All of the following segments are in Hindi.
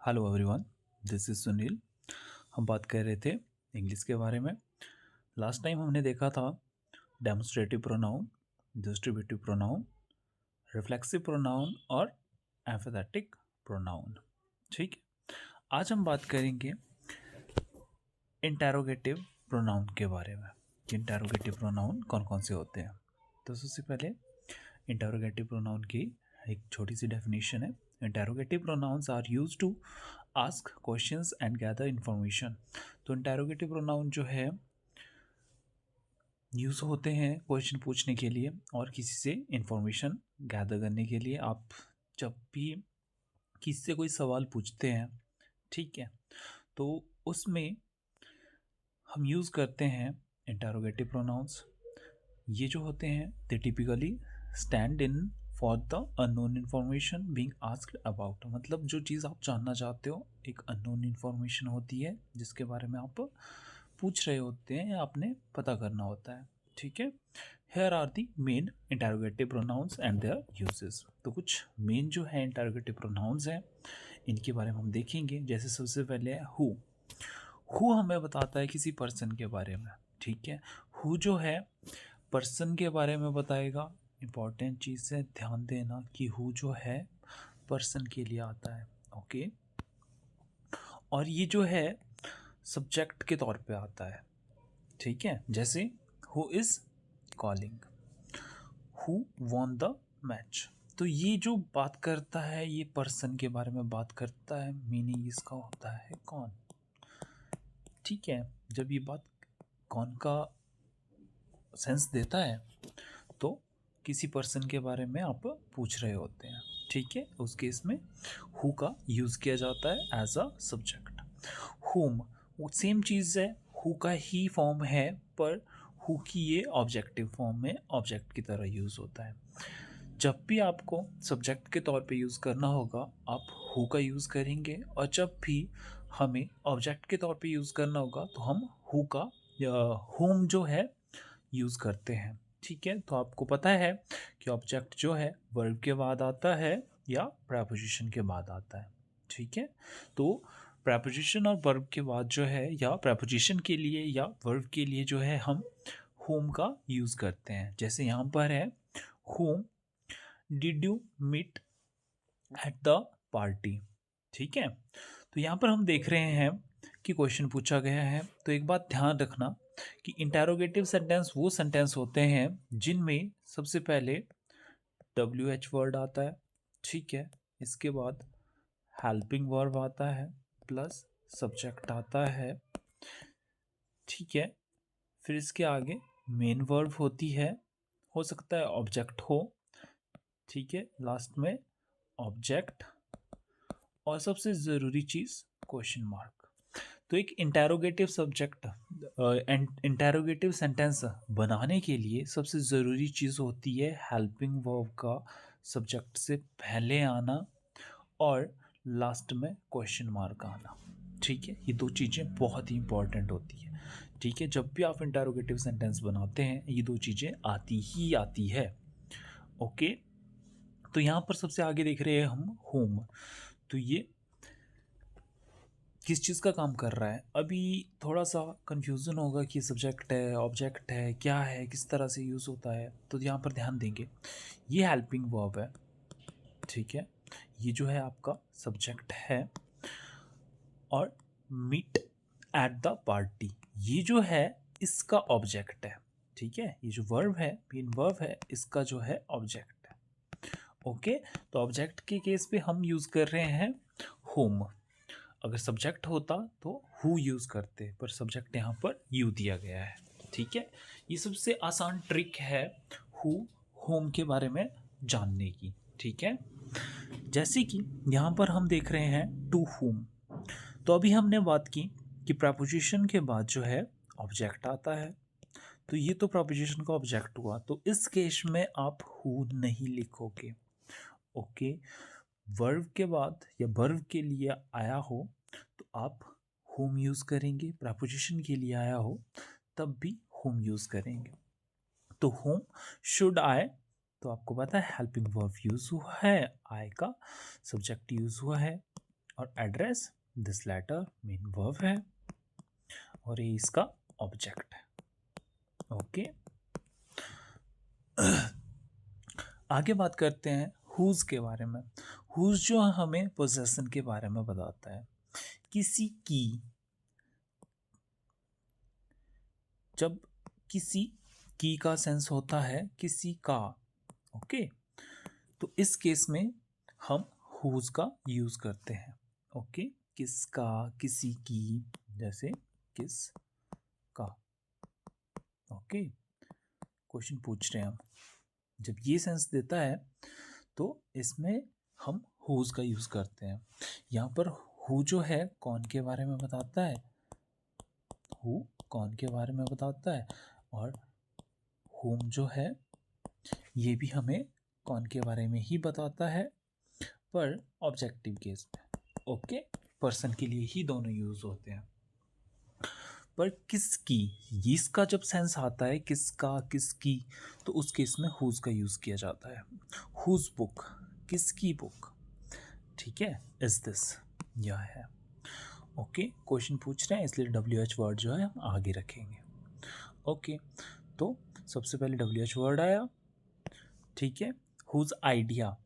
Hello everyone, this is Sunil. हम बात कर रहे थे इंग्लिश के बारे में। लास्ट टाइम हमने देखा था demonstrative pronoun, distributive pronoun, reflexive pronoun और एम्फेथेटिक प्रोनाउन। ठीक है, आज हम बात करेंगे इंटेरोगेटिव प्रोनाउन के बारे में। इंटेरोगेटिव प्रोनाउन कौन कौन से होते हैं। तो सबसे पहले इंटेरोगेटिव प्रोनाउन की एक छोटी सी डेफिनेशन है। Interrogative pronouns are use to ask questions and gather information. तो इंटेरोगेटिव प्रोनाउन जो है यूज़ होते हैं क्वेश्चन पूछने के लिए और किसी से इंफॉर्मेशन गैदर करने के लिए। आप जब भी किसी से कोई सवाल पूछते हैं, ठीक है, तो उसमें हम यूज़ करते हैं इंटेरोगेटिव प्रोनाउंस। ये जो होते हैं दे typically stand in for the unknown information being asked about. मतलब जो चीज़ आप जानना चाहते हो एक अननोन इन्फॉर्मेशन होती है जिसके बारे में आप पूछ रहे होते हैं या आपने पता करना होता है। ठीक है, here are the main interrogative pronouns and their uses. तो कुछ मेन जो है इंटेरोगेटिव प्रोनाउंस हैं इनके बारे में हम देखेंगे। जैसे सबसे पहले है हु हमें बताता है किसी पर्सन के बारे में। ठीक है, हु जो है पर्सन के बारे में बताएगा। इम्पॉर्टेंट चीज़ है, ध्यान देना कि हु जो है पर्सन के लिए आता है। ओके, और ये जो है सब्जेक्ट के तौर पे आता है। ठीक है, जैसे who is calling, who won the match. तो ये जो बात करता है ये पर्सन के बारे में बात करता है, मीनिंग इसका होता है कौन। ठीक है, जब ये बात कौन का सेंस देता है तो किसी पर्सन के बारे में आप पूछ रहे होते हैं। ठीक है, उस केस में हु का यूज़ किया जाता है एज अ सब्जेक्ट। हुम, वो सेम चीज़ है, हु का ही फॉर्म है पर हु की ये ऑब्जेक्टिव फॉर्म में ऑब्जेक्ट की तरह यूज़ होता है। जब भी आपको सब्जेक्ट के तौर पे यूज़ करना होगा आप हु का यूज़ करेंगे, और जब भी हमें ऑब्जेक्ट के तौर पे यूज़ करना होगा तो हम हु का हुम जो है यूज़ करते हैं। ठीक है, तो आपको पता है कि ऑब्जेक्ट जो है वर्ब के बाद आता है या प्रेपोजिशन के बाद आता है। ठीक है, तो प्रेपोजिशन और वर्ब के बाद जो है या प्रेपोजिशन के लिए या वर्ब के लिए जो है हम होम का यूज़ करते हैं। जैसे यहाँ पर है whom did you meet at the party. ठीक है, तो यहाँ पर हम देख रहे हैं कि क्वेश्चन पूछा गया है। तो एक बात ध्यान रखना कि इंटेरोगेटिव सेंटेंस वो सेंटेंस होते हैं जिनमें सबसे पहले डब्ल्यू एच वर्ड आता है। ठीक है, इसके बाद हेल्पिंग वर्ब आता है प्लस सब्जेक्ट आता है। ठीक है, फिर इसके आगे मेन वर्ब होती है, हो सकता है ऑब्जेक्ट हो। ठीक है, लास्ट में ऑब्जेक्ट और सबसे ज़रूरी चीज़ क्वेश्चन मार्क। तो एक इंटेरोगेटिव सब्जेक्ट इंटेरोगेटिव सेंटेंस बनाने के लिए सबसे ज़रूरी चीज़ होती है हेल्पिंग वर्ब का सब्जेक्ट से पहले आना और लास्ट में क्वेश्चन मार्क आना। ठीक है, ये दो चीज़ें बहुत ही इंपॉर्टेंट होती है। ठीक है, जब भी आप इंटेरोगेटिव सेंटेंस बनाते हैं ये दो चीज़ें आती ही आती है। ओके, तो यहाँ पर सबसे आगे देख रहे हैं हम होम। तो ये किस चीज़ का काम कर रहा है। अभी थोड़ा सा कन्फ्यूज़न होगा कि सब्जेक्ट है ऑब्जेक्ट है क्या है किस तरह से यूज़ होता है, तो यहाँ पर ध्यान देंगे। ये हेल्पिंग वर्ब है। ठीक है, ये जो है आपका सब्जेक्ट है और मीट एट द पार्टी ये जो है इसका ऑब्जेक्ट है। ठीक है, ये जो वर्ब है मेन वर्ब है इसका जो है ऑब्जेक्ट है। ओके, तो ऑब्जेक्ट के केस पे हम यूज़ कर रहे हैं होम। अगर सब्जेक्ट होता तो हु यूज़ करते, पर सब्जेक्ट यहाँ पर यू दिया गया है। ठीक है, ये सबसे आसान ट्रिक है हु होम के बारे में जानने की। ठीक है, जैसे कि यहाँ पर हम देख रहे हैं टू होम। तो अभी हमने बात की कि प्रपोजिशन के बाद जो है ऑब्जेक्ट आता है, तो ये तो प्रपोजिशन का ऑब्जेक्ट हुआ, तो इस केस में आप हु नहीं लिखोगे। ओके, वर्ब के बाद या वर्ब के लिए आया हो तो आप होम यूज़ करेंगे, प्रपोजिशन के लिए आया हो तब भी होम यूज़ करेंगे। तो होम शुड आए, तो आपको पता है हेल्पिंग वर्ब यूज़ हुआ है, आए का सब्जेक्ट यूज़ हुआ है और address this letter main verb है और ये इसका ऑब्जेक्ट है। ओके, आगे बात करते हैं हुज के बारे में। हुज जो हमें पोजेशन के बारे में बताता है, किसी की। जब किसी की का सेंस होता है किसी का, ओके, तो इस केस में हम हुज का यूज करते हैं। ओके, किसका, किसी की, जैसे किस का। ओके, क्वेश्चन पूछ रहे हैं हम, जब ये सेंस देता है तो इसमें हम हुज का यूज करते हैं। यहाँ पर हु जो है कौन के बारे में बताता है, हु कौन के बारे में बताता है, और हुम जो है ये भी हमें कौन के बारे में ही बताता है, पर ऑब्जेक्टिव केस में। ओके, पर्सन के लिए ही दोनों यूज होते हैं। पर किसकी, इसका जब सेंस आता है किसका, किसकी, तो उस केस में हुज का यूज किया जाता है। हुज बुक, किसकी बुक, ठीक है, इज दिस, यह है। ओके, क्वेश्चन पूछ रहे हैं इसलिए WH वर्ड जो है हम आगे रखेंगे। ओके, तो सबसे पहले WH वर्ड आया, ठीक है। हुज आइडिया,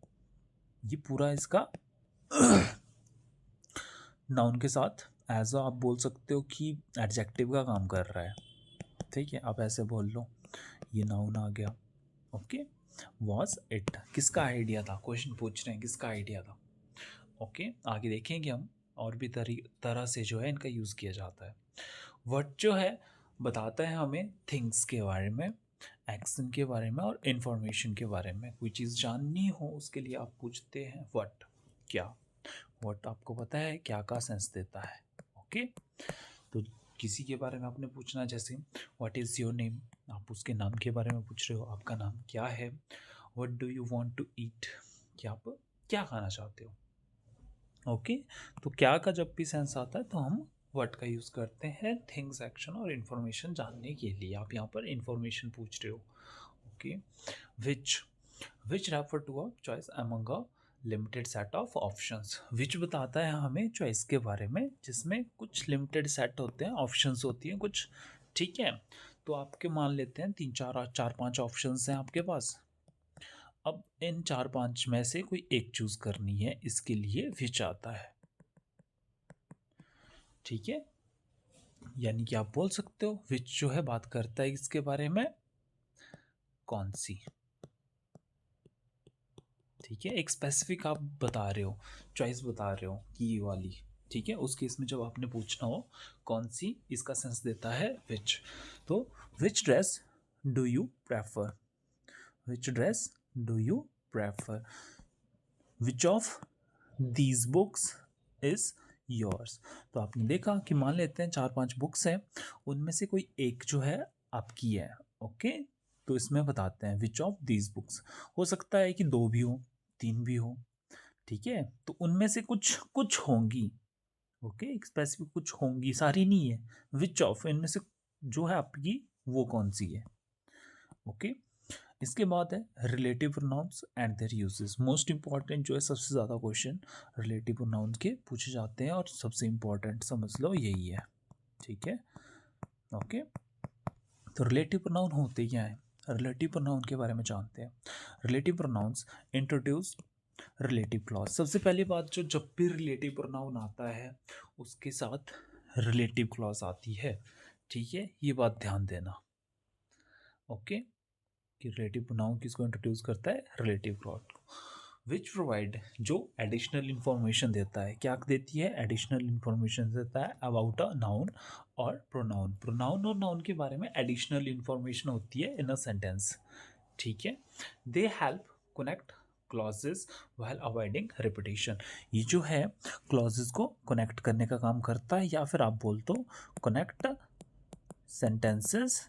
ये पूरा इसका नाउन के साथ एज आप बोल सकते हो कि एडजेक्टिव का काम कर रहा है, ठीक है, आप ऐसे बोल लो, ये नाउन आ गया। ओके, वॉज इट, किसका आइडिया था, क्वेश्चन पूछ रहे हैं किसका आइडिया था। ओके, आगे देखेंगे हम और भी तरह से जो है इनका यूज़ किया जाता है। व्हाट जो है बताता है हमें थिंग्स के बारे में, एक्शन के बारे में और इन्फॉर्मेशन के बारे में। कोई चीज़ जाननी हो उसके लिए आप पूछते हैं व्हाट, क्या। व्हाट आपको पता है क्या का सेंस देता है। ओके, तो किसी के बारे में आपने पूछना, जैसे व्हाट इज़ योर नेम, आप उसके नाम के बारे में पूछ रहे हो, आपका नाम क्या है। What do you want to eat, कि आप क्या खाना चाहते हो। ओके, तो क्या का जब भी सेंस आता है तो हम व्हाट का यूज़ करते हैं थिंग्स, एक्शन और इन्फॉर्मेशन जानने के लिए। आप यहाँ पर इन्फॉर्मेशन पूछ रहे हो। Okay, which, which refer to a choice among a limited set of options. Which बताता है हमें चॉइस के बारे में जिसमें कुछ लिमिटेड सेट होते हैं, ऑप्शंस होती हैं कुछ, ठीक है। तो आपके मान लेते हैं 3-4-5 ऑप्शंस हैं आपके पास। अब इन 4-5 में से कोई एक चूज करनी है, इसके लिए विच आता है, ठीक है। यानी कि आप बोल सकते हो विच जो है बात करता है इसके बारे में, कौन सी, ठीक है। एक स्पेसिफिक आप बता रहे हो, चॉइस बता रहे हो कि ये वाली, ठीक है। उस केस में जब आपने पूछना हो कौन सी, इसका सेंस देता है विच। तो which dress do you prefer, which dress do you prefer, which of these books is yours. तो आपने देखा कि मान लेते हैं 4-5 बुक्स हैं, उनमें से कोई एक जो है आपकी है। ओके, तो इसमें बताते हैं विच ऑफ दीज बुक्स, हो सकता है कि 2 भी हो, 3 भी हो, ठीक है। तो उनमें से कुछ कुछ होंगी। ओके, एक स्पेसिफिक कुछ होंगी, सारी नहीं है। विच ऑफ, इनमें से जो है आपकी वो कौन सी है। ओके, इसके बाद है relative pronouns and their uses. Most important जो है, सबसे ज़्यादा क्वेश्चन रिलेटिव प्रोनाउन के पूछे जाते हैं और सबसे इंपॉर्टेंट समझ लो यही है, ठीक है। ओके, तो रिलेटिव प्रोनाउन होते क्या है, रिलेटिव प्रोनाउन के बारे में जानते हैं। Relative pronouns introduce relative clause. सबसे पहली बात, जो जब भी रिलेटिव प्रोनाउन आता है उसके साथ रिलेटिव क्लॉज आती है, ठीक है, ये बात ध्यान देना। ओके, कि रिलेटिव प्रोनाउन किसको इंट्रोड्यूस करता है, रिलेटिव क्लॉज को। विच प्रोवाइड, जो एडिशनल इंफॉर्मेशन देता है, क्या देती है, एडिशनल इंफॉर्मेशन देता है अबाउट अ नाउन और प्रोनाउन। प्रोनाउन और नाउन के बारे में एडिशनल इंफॉर्मेशन होती है इन अ सेंटेंस, ठीक है। They help connect clauses while avoiding repetition. ये जो है क्लॉजेज को कनेक्ट करने का काम करता है, या फिर आप बोल दो connect sentences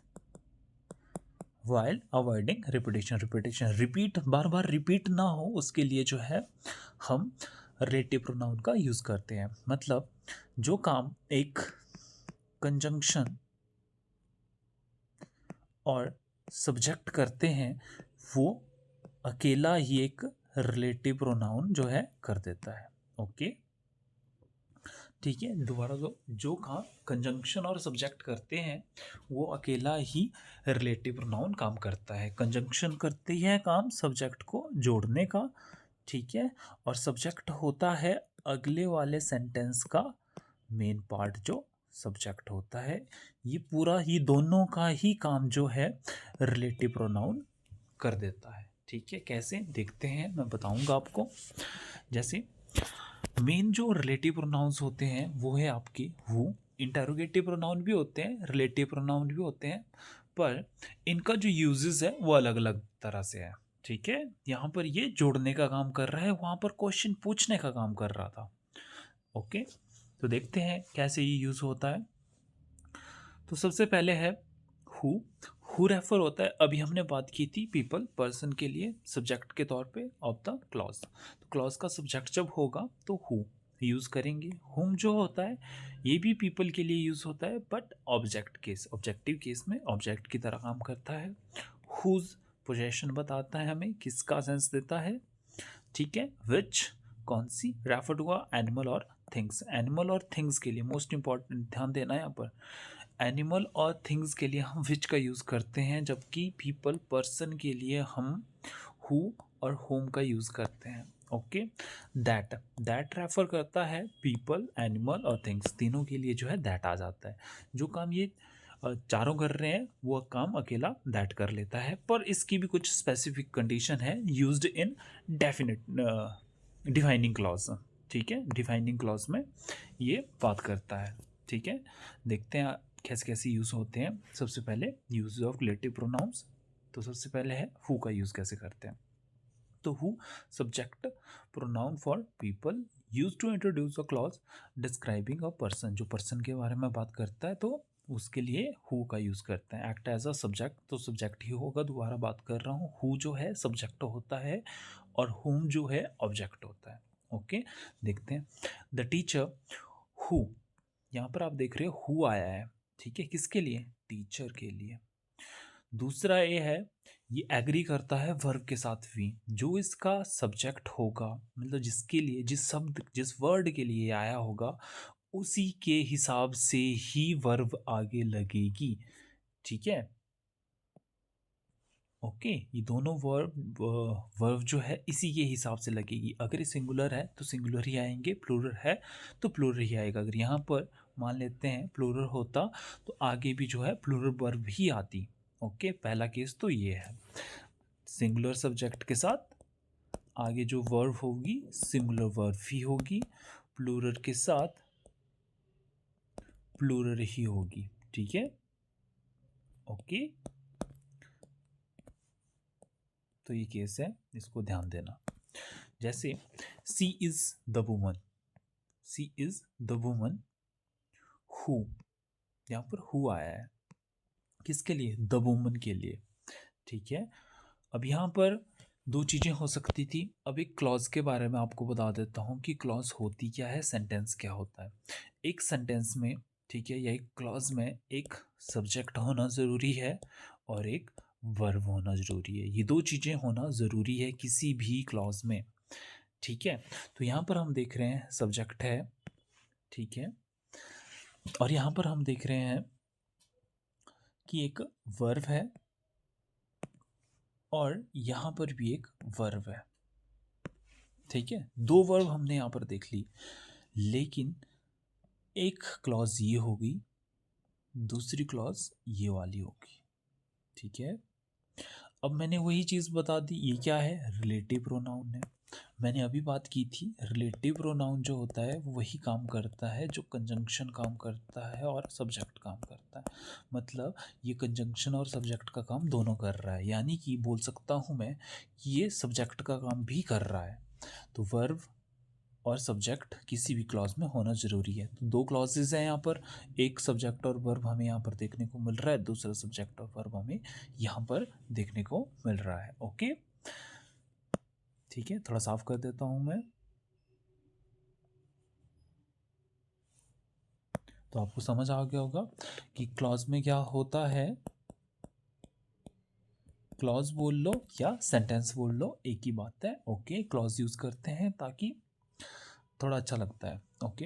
while avoiding repetition. Repetition, repeat, बार बार रिपीट ना हो उसके लिए जो है हम रिलेटिव प्रोनाउन का यूज़ करते हैं। मतलब जो काम एक कंजंक्शन और सब्जेक्ट करते हैं वो अकेला ही एक रिलेटिव प्रोनाउन जो है कर देता है। ओके, ठीक है, दोबारा जो जो काम कंजंक्शन और सब्जेक्ट करते हैं वो अकेला ही रिलेटिव प्रोनाउन काम करता है। कंजंक्शन करती है काम सब्जेक्ट को जोड़ने का, ठीक है, और सब्जेक्ट होता है अगले वाले सेंटेंस का मेन पार्ट जो सब्जेक्ट होता है। ये पूरा ही दोनों का ही काम जो है रिलेटिव प्रोनाउन कर देता है। ठीक है, कैसे देखते हैं मैं बताऊंगा आपको। जैसे मेन जो रिलेटिव प्रोनाउंस होते हैं वो है आपके हु। इंटरोगेटिव प्रोनाउन भी होते हैं, रिलेटिव प्रोनाउन भी होते हैं, पर इनका जो यूजेस है वो अलग अलग तरह से है। ठीक है, यहाँ पर ये जोड़ने का काम कर रहा है, वहाँ पर क्वेश्चन पूछने का काम कर रहा था। ओके, तो देखते हैं कैसे ये यूज़ होता है। तो सबसे पहले है हु। हु रेफर होता है, अभी हमने बात की थी पीपल पर्सन के लिए सब्जेक्ट के तौर पे ऑफ द क्लॉज। तो क्लॉज का सब्जेक्ट जब होगा तो हु यूज़ करेंगे। हुम जो होता है ये भी पीपल के लिए यूज़ होता है, but object case, objective case में ऑब्जेक्ट की तरह काम करता है। हुज पोजेशन बताता है हमें, किसका सेंस देता है। ठीक है, विच कौन सी, रेफर टू एनिमल और थिंग्स। एनिमल और थिंग्स के लिए मोस्ट इंपॉर्टेंट ध्यान देना है यहाँ पर, एनिमल और थिंग्स के लिए हम विच का यूज़ करते हैं, जबकि पीपल पर्सन के लिए हम हु और होम का यूज़ करते हैं। ओके, दैट, दैट रेफर करता है पीपल, एनिमल और थिंग्स, तीनों के लिए जो है दैट आ जाता है। जो काम ये चारों कर रहे हैं वो काम अकेला दैट कर लेता है, पर इसकी भी कुछ स्पेसिफिक कंडीशन है used in definite defining clause. ठीक है, डिफाइनिंग क्लॉज में ये बात करता है। ठीक है, देखते हैं कैसे कैसे यूज़ होते हैं। सबसे पहले यूज ऑफ रिलेटिव प्रोनाउंस, तो सबसे पहले है हु का यूज़ कैसे करते हैं। तो who subject pronoun for people use to introduce a clause describing a person, जो पर्सन के बारे में बात करता है तो उसके लिए हु का यूज़ करते हैं। एक्ट एज अ सब्जेक्ट, तो सब्जेक्ट ही होगा, दोबारा बात कर रहा हूँ। हु जो है सब्जेक्ट होता है और हुम जो है ऑब्जेक्ट होता है। ओके, देखते हैं। द टीचर हु, यहाँ पर आप देख रहे हो हु आया है, ठीक है, किसके लिए, टीचर के लिए। दूसरा ये है, ये एग्री करता है वर्ब के साथ भी, जो इसका सब्जेक्ट होगा, मतलब जिसके लिए, जिस शब्द, जिस वर्ड के लिए आया होगा उसी के हिसाब से ही वर्ब आगे लगेगी। ठीक है, ओके, ये दोनों वर्ब वर्ब जो है इसी के हिसाब से लगेगी। अगर ये सिंगुलर है तो सिंगुलर ही आएंगे, प्लूरल है तो प्लूरल ही आएगा। अगर यहाँ पर मान लेते हैं प्लूरल होता तो आगे भी जो है प्लूरल वर्ब ही आती। ओके, पहला केस तो ये है, सिंगुलर सब्जेक्ट के साथ आगे जो वर्ब होगी सिंगुलर वर्ब ही होगी, प्लूरल के साथ प्लूरल ही होगी। ठीक है, ओके, तो ये केस है, इसको ध्यान देना। जैसे she is the woman, she is the woman who, यहाँ पर हु आया है किसके लिए, द वुमन के लिए। ठीक है, अब यहाँ पर दो चीज़ें हो सकती थी। अब एक क्लॉज के बारे में आपको बता देता हूँ कि क्लॉज होती क्या है, सेंटेंस क्या होता है। एक सेंटेंस में, ठीक है, या एक क्लॉज में एक सब्जेक्ट होना ज़रूरी है और एक वर्ब होना ज़रूरी है। ये दो चीज़ें होना ज़रूरी है किसी भी क्लॉज में। ठीक है, तो यहाँ पर हम देख रहे हैं सब्जेक्ट है, ठीक है, और यहाँ पर हम देख रहे हैं कि एक वर्ब है और यहाँ पर भी एक वर्ब है। ठीक है, दो वर्ब हमने यहाँ पर देख ली, लेकिन एक क्लॉज ये होगी, दूसरी क्लॉज ये वाली होगी। ठीक है, अब मैंने वही चीज़ बता दी, ये क्या है, रिलेटिव प्रोनाउन है। मैंने अभी बात की थी, रिलेटिव प्रोनाउन जो होता है वो वही काम करता है जो कंजंक्शन काम करता है और सब्जेक्ट काम करता है। मतलब ये कंजंक्शन और सब्जेक्ट का काम दोनों कर रहा है, यानी कि बोल सकता हूँ मैं कि ये सब्जेक्ट का काम भी कर रहा है। तो वर्ब और सब्जेक्ट किसी भी क्लॉज में होना ज़रूरी है। तो दो क्लॉजेज हैं यहाँ पर, एक सब्जेक्ट और वर्ब हमें यहाँ पर देखने को मिल रहा है, दूसरा सब्जेक्ट और वर्ब हमें यहाँ पर देखने को मिल रहा है। ओके, ठीक है, थोड़ा साफ कर देता हूँ मैं, तो आपको समझ आ गया होगा कि क्लॉज में क्या होता है। क्लॉज बोल लो या सेंटेंस बोल लो, एक ही बात है। ओके, क्लॉज यूज़ करते हैं ताकि थोड़ा अच्छा लगता है। ओके,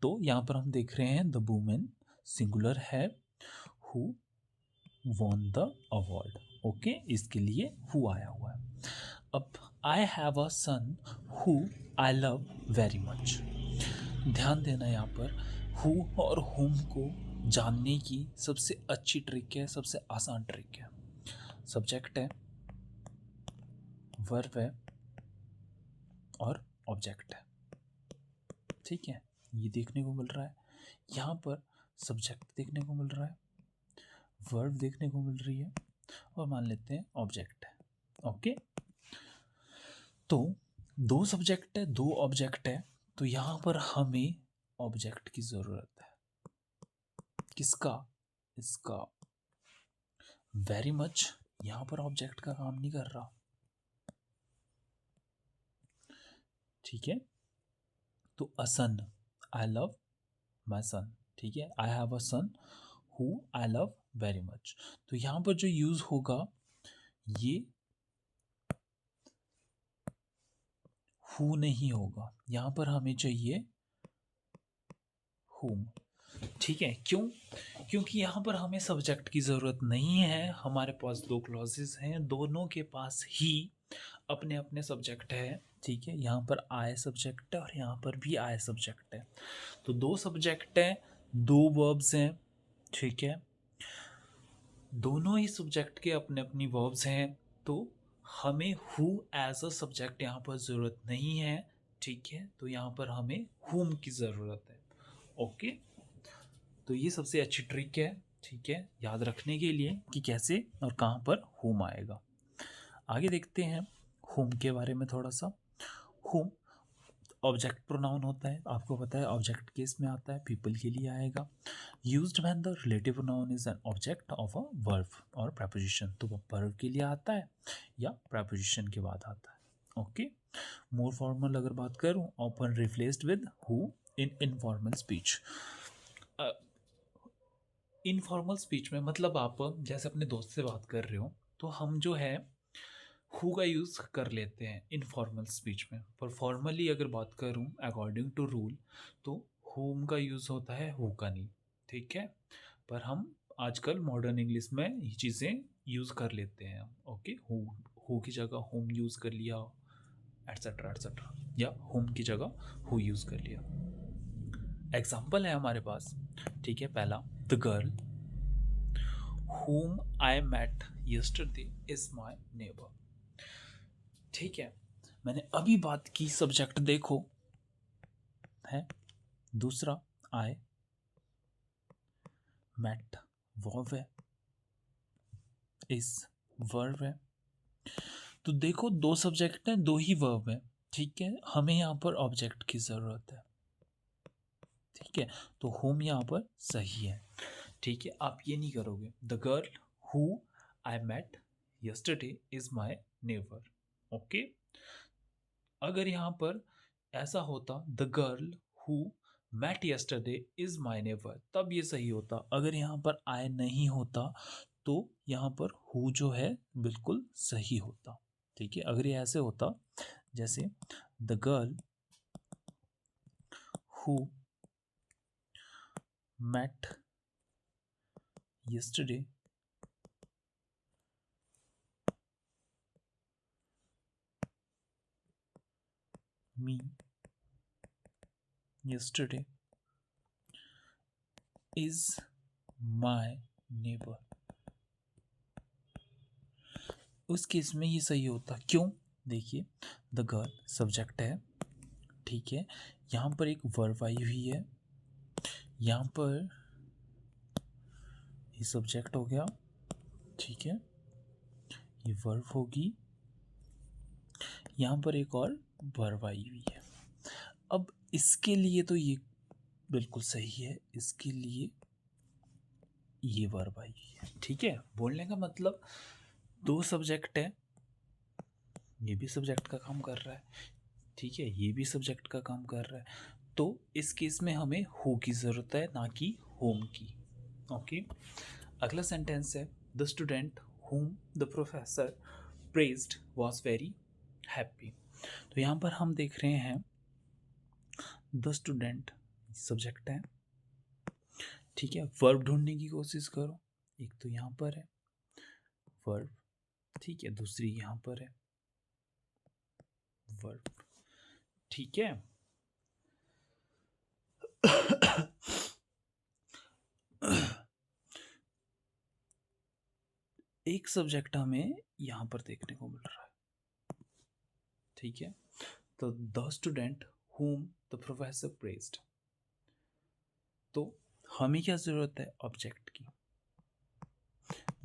तो यहाँ पर हम देख रहे हैं द वुमेन सिंगुलर है who won the award. Okay, इसके लिए हु आया हुआ है। अब I have a son who I love very much. ध्यान देना यहाँ पर हु और हुम को जानने की सबसे अच्छी ट्रिक है, सबसे आसान ट्रिक है। सब्जेक्ट है, वर्ब है और ऑब्जेक्ट है। ठीक है, ये देखने को मिल रहा है। यहाँ पर सब्जेक्ट देखने को मिल रहा है, वर्ब देखने को मिल रही है और मान लेते हैं ऑब्जेक्ट है। ओके, तो दो सब्जेक्ट है, दो ऑब्जेक्ट है, तो यहाँ पर हमें ऑब्जेक्ट की ज़रूरत है। किसका? इसका। वेरी मच यहाँ पर ऑब्जेक्ट का काम नहीं कर रहा। ठीक है, तो अ सन, आई लव माई सन। ठीक है, I have a son who I love very much. तो यहाँ पर जो यूज़ होगा ये हु नहीं होगा, यहाँ पर हमें चाहिए हुम। ठीक है, क्यों? क्योंकि यहाँ पर हमें सब्जेक्ट की ज़रूरत नहीं है। हमारे पास दो क्लॉजेस हैं, दोनों के पास ही अपने अपने सब्जेक्ट है। ठीक है, यहाँ पर आई सब्जेक्ट है और यहाँ पर भी आई सब्जेक्ट है। तो दो सब्जेक्ट हैं, दो वर्ब्स हैं। ठीक है, दोनों ही सब्जेक्ट के अपने अपनी वर्ब्स हैं, तो हमें हु एज अ सब्जेक्ट यहाँ पर ज़रूरत नहीं है। ठीक है, तो यहाँ पर हमें हुम की ज़रूरत है। ओके, तो ये सबसे अच्छी ट्रिक है। ठीक है, याद रखने के लिए कि कैसे और कहाँ पर हुम आएगा। आगे देखते हैं हुम के बारे में थोड़ा सा। हुम ऑब्जेक्ट प्रोनाउन होता है, आपको पता है ऑब्जेक्ट केस में आता है, पीपल के लिए आएगा। Used when the relative pronoun is an object of a verb और प्रेपोजिशन, तो वो वर्ब के लिए आता है या प्रेपोजिशन के बाद आता है। ओके, मोर फॉर्मल अगर बात करूँ, often replaced with who in informal speech. Informal speech में मतलब आप जैसे अपने दोस्त से बात कर रहे हो, तो हम जो है हु का यूज़ कर लेते हैं इनफॉर्मल स्पीच में। पर फॉर्मली अगर बात करूं अकॉर्डिंग टू रूल, तो हुम का यूज़ होता है हु का नहीं। ठीक है, पर हम आजकल मॉडर्न इंग्लिश में ये चीज़ें यूज़ कर लेते हैं। ओके, हु की जगह हुम यूज़ कर लिया, एट्सेट्रा एट्सेट्रा, या हुम की जगह हु यूज़ कर लिया। एग्जाम्पल है हमारे पास। ठीक है, पहला, the girl whom I met yesterday is my neighbor। ठीक है, मैंने अभी बात की, सब्जेक्ट देखो है। दूसरा, आई मेट वर्ब है, इस वर्ब है। तो देखो दो सब्जेक्ट हैं, दो ही वर्ब है। ठीक है, हमें यहाँ पर ऑब्जेक्ट की ज़रूरत है। ठीक है, तो होम यहाँ पर सही है। ठीक है, आप ये नहीं करोगे the girl who I met yesterday is my neighbour. Okay, अगर यहाँ पर ऐसा होता the girl who met yesterday is my neighbour, तब ये सही होता। अगर यहाँ पर आई नहीं होता तो यहाँ पर हु जो है बिल्कुल सही होता। ठीक है, अगर ये ऐसे होता जैसे the girl who met yesterday me yesterday is my neighbor, उस केस में ये सही होता। क्यों? देखिए, द गर्ल सब्जेक्ट है। ठीक है, यहाँ पर एक वर्ब आई हुई है, यहाँ पर ये सब्जेक्ट हो गया। ठीक है, ये वर्ब होगी, यहाँ पर एक और वर्ब आई हुई है। अब इसके लिए तो ये बिल्कुल सही है, इसके लिए ये वर्ब आई हुई है। ठीक है, बोलने का मतलब दो सब्जेक्ट है, ये भी सब्जेक्ट का काम कर रहा है। ठीक है, ये भी सब्जेक्ट का काम कर रहा है, तो इस केस में हमें हु की ज़रूरत है, ना कि होम की। ओके, अगला सेंटेंस है the student whom the professor praised was very happy. तो यहाँ पर हम देख रहे हैं द स्टूडेंट सब्जेक्ट है, ठीक है। वर्ब ढूंढने की कोशिश करो, एक तो यहाँ पर है वर्ब, ठीक है, दूसरी यहाँ पर है वर्ब, ठीक है। एक सब्जेक्ट हमें यहाँ पर देखने को मिल रहा है, ठीक है। तो the student whom the professor praised, तो हमें क्या जरूरत है ऑब्जेक्ट की,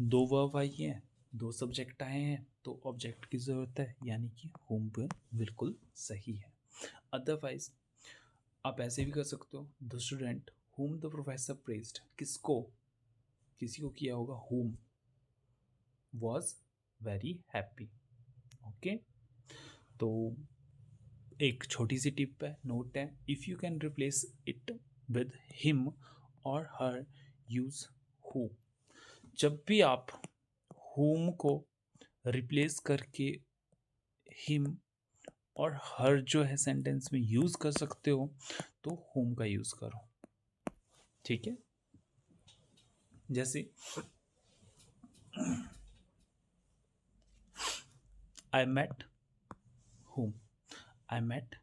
दो वर्ब आई हैं, दो सब्जेक्ट आए हैं, तो ऑब्जेक्ट की जरूरत है, यानी कि whom पर बिल्कुल सही है। अदरवाइज आप ऐसे भी कर सकते हो, the student whom the professor praised, किसको, किसी को किया होगा, whom was very happy, okay. तो एक छोटी सी टिप है, नोट है, if you can replace it with him और हर यूज हु। जब भी आप whom को रिप्लेस करके हिम और हर जो है सेंटेंस में यूज कर सकते हो, तो whom का यूज करो, ठीक है। जैसे I met whom, I met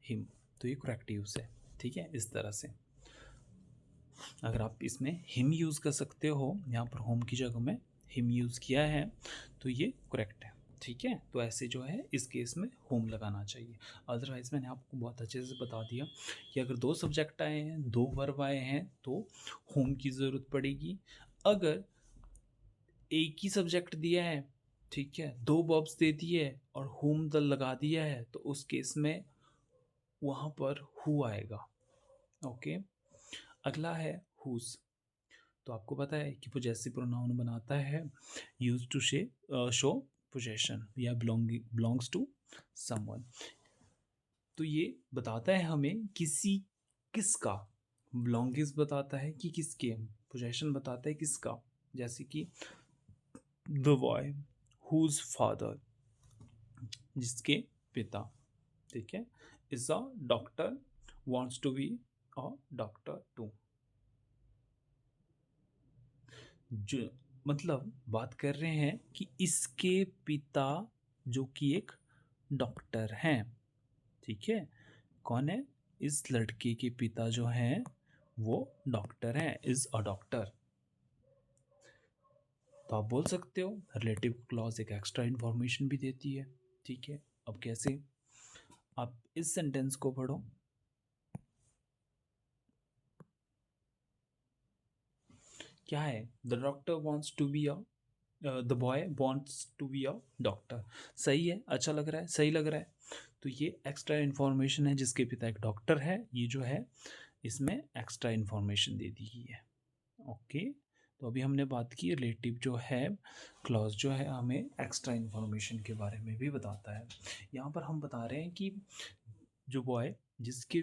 him, तो ये करेक्ट यूज है, ठीक है। इस तरह से अगर आप इसमें हिम यूज कर सकते हो, यहाँ पर होम की जगह में हिम यूज किया है, तो ये करेक्ट है, ठीक है। तो ऐसे जो है इस केस में होम लगाना चाहिए। अदरवाइज मैंने आपको बहुत अच्छे से बता दिया कि अगर दो सब्जेक्ट आए हैं, दो वर्ब आए हैं, तो होम की ज़रूरत पड़ेगी। अगर एक ही सब्जेक्ट दिया है, ठीक है, दो वर्ब्स दे दिए और होम द लगा दिया है, तो उस केस में वहाँ पर हु आएगा, ओके। अगला है हुज। तो आपको पता है कि पोजेसिव प्रोनाउन बनाता है यूज टू शो पोजेशन या बिलोंग्स टू समवन। तो ये बताता है हमें किसका, बिलोंगिंग्स बताता है कि किसके, पोजेशन बताता है किसका। जैसे कि द बॉय हुज फादर, जिसके पिता, ठीक है, is a doctor, wants to be a doctor too. जो मतलब बात कर रहे हैं कि इसके पिता जो कि एक डॉक्टर हैं, ठीक है। कौन है, इस लड़के के पिता जो हैं वो डॉक्टर हैं, इज अ डॉक्टर। तो आप बोल सकते हो रिलेटिव क्लॉज एक एक्स्ट्रा इंफॉर्मेशन भी देती है, ठीक है। अब कैसे, आप इस सेंटेंस को पढ़ो, क्या है, the doctor wants to be a the boy wants to be a doctor. सही है, अच्छा लग रहा है, सही लग रहा है। तो ये एक्स्ट्रा इन्फॉर्मेशन है, जिसके पिता एक डॉक्टर है, ये जो है इसमें एक्स्ट्रा इन्फॉर्मेशन दे दी गई है, ओके। तो अभी हमने बात की रिलेटिव जो है क्लॉज जो है हमें एक्स्ट्रा इन्फॉर्मेशन के बारे में भी बताता है। यहाँ पर हम बता रहे हैं कि जो बॉय जिसके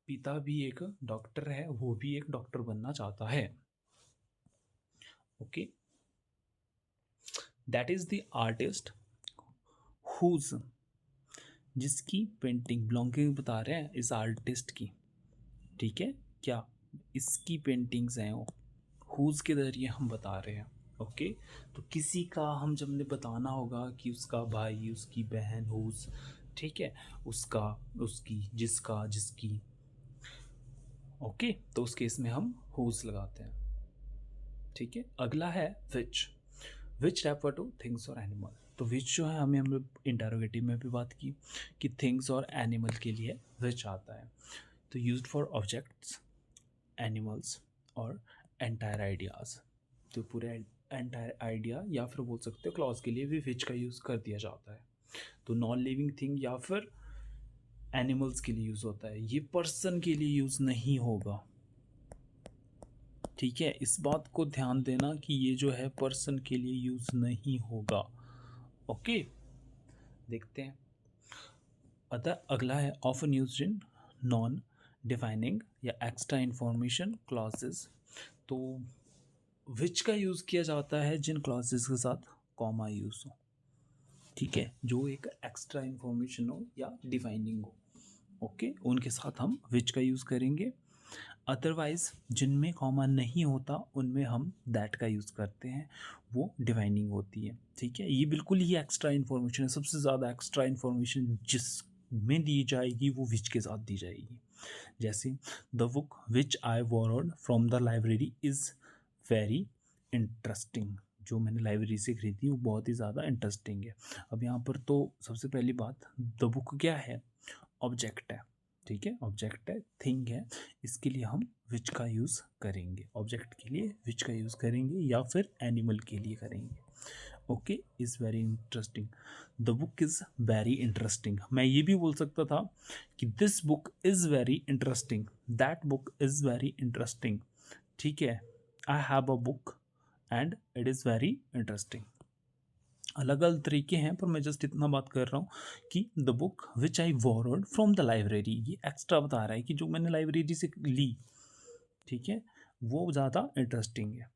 पिता भी एक डॉक्टर है, वो भी एक डॉक्टर बनना चाहता है, okay. That is the artist whose, जिसकी पेंटिंग, बिलोंगिंग बता रहे हैं इस आर्टिस्ट की, ठीक है, क्या इसकी पेंटिंग्स हैं वो, हुज के जरिए हम बता रहे हैं, ओके। तो किसी का हम जब ने बताना होगा कि उसका भाई, उसकी बहन, हुज, ठीक है, उसका, उसकी, जिसका, जिसकी, ओके। तो उस केस में हम हुज लगाते हैं, ठीक है। अगला है विच रेफर टू थिंग्स और एनिमल। तो विच जो है हमने इंटरोगेटिव में भी बात की कि थिंग्स और एनिमल के लिए विच आता है। तो यूज्ड फॉर ऑब्जेक्ट्स, एनिमल्स और एंटायर आइडियाज़। तो पूरे एंटायर आइडिया या फिर बोल सकते हो क्लॉज के लिए भी विच का यूज़ कर दिया जाता है। तो नॉन लिविंग थिंग या फिर एनिमल्स के लिए यूज़ होता है, ये पर्सन के लिए यूज़ नहीं होगा, ठीक है। इस बात को ध्यान देना कि ये जो है पर्सन के लिए यूज़ नहीं होगा, ओके। देखते हैं अतः अगला है often used in non defining या एक्स्ट्रा इंफॉर्मेशन क्लॉजेस। तो विच का यूज़ किया जाता है जिन क्लॉजेस के साथ कॉमा यूज़ हो, ठीक है, जो एक एक्स्ट्रा इंफॉर्मेशन हो या डिफाइनिंग हो, ओके, उनके साथ हम विच का यूज़ करेंगे। अदरवाइज जिनमें कॉमा नहीं होता उनमें हम दैट का यूज़ करते हैं, वो डिवाइनिंग होती है। ठीक है, ये बिल्कुल ही एक्स्ट्रा इन्फॉर्मेशन है। सबसे ज़्यादा एक्स्ट्रा इन्फॉर्मेशन जिसमें दी जाएगी वो विच के साथ दी जाएगी। जैसे the book which I borrowed from the library is very interesting, जो मैंने लाइब्रेरी से खरीदी वो बहुत ही ज़्यादा इंटरेस्टिंग है। अब यहाँ पर तो सबसे पहली बात, द बुक क्या है, ऑब्जेक्ट है। ठीक है, ऑब्जेक्ट है, थिंग है, इसके लिए हम विच का यूज़ करेंगे। ऑब्जेक्ट के लिए विच का यूज़ करेंगे या फिर एनिमल के लिए करेंगे। Okay, is very interesting, the book is very interesting. मैं ये भी बोल सकता था कि this book is very interesting, that book is very interesting. ठीक है, I have a book and it is very interesting. अलग अलग तरीके हैं, पर मैं जस्ट इतना बात कर रहा हूँ कि the book which I borrowed from the library, ये एक्स्ट्रा बता रहा है कि जो मैंने लाइब्रेरी से ली, ठीक है, वो ज़्यादा इंटरेस्टिंग है।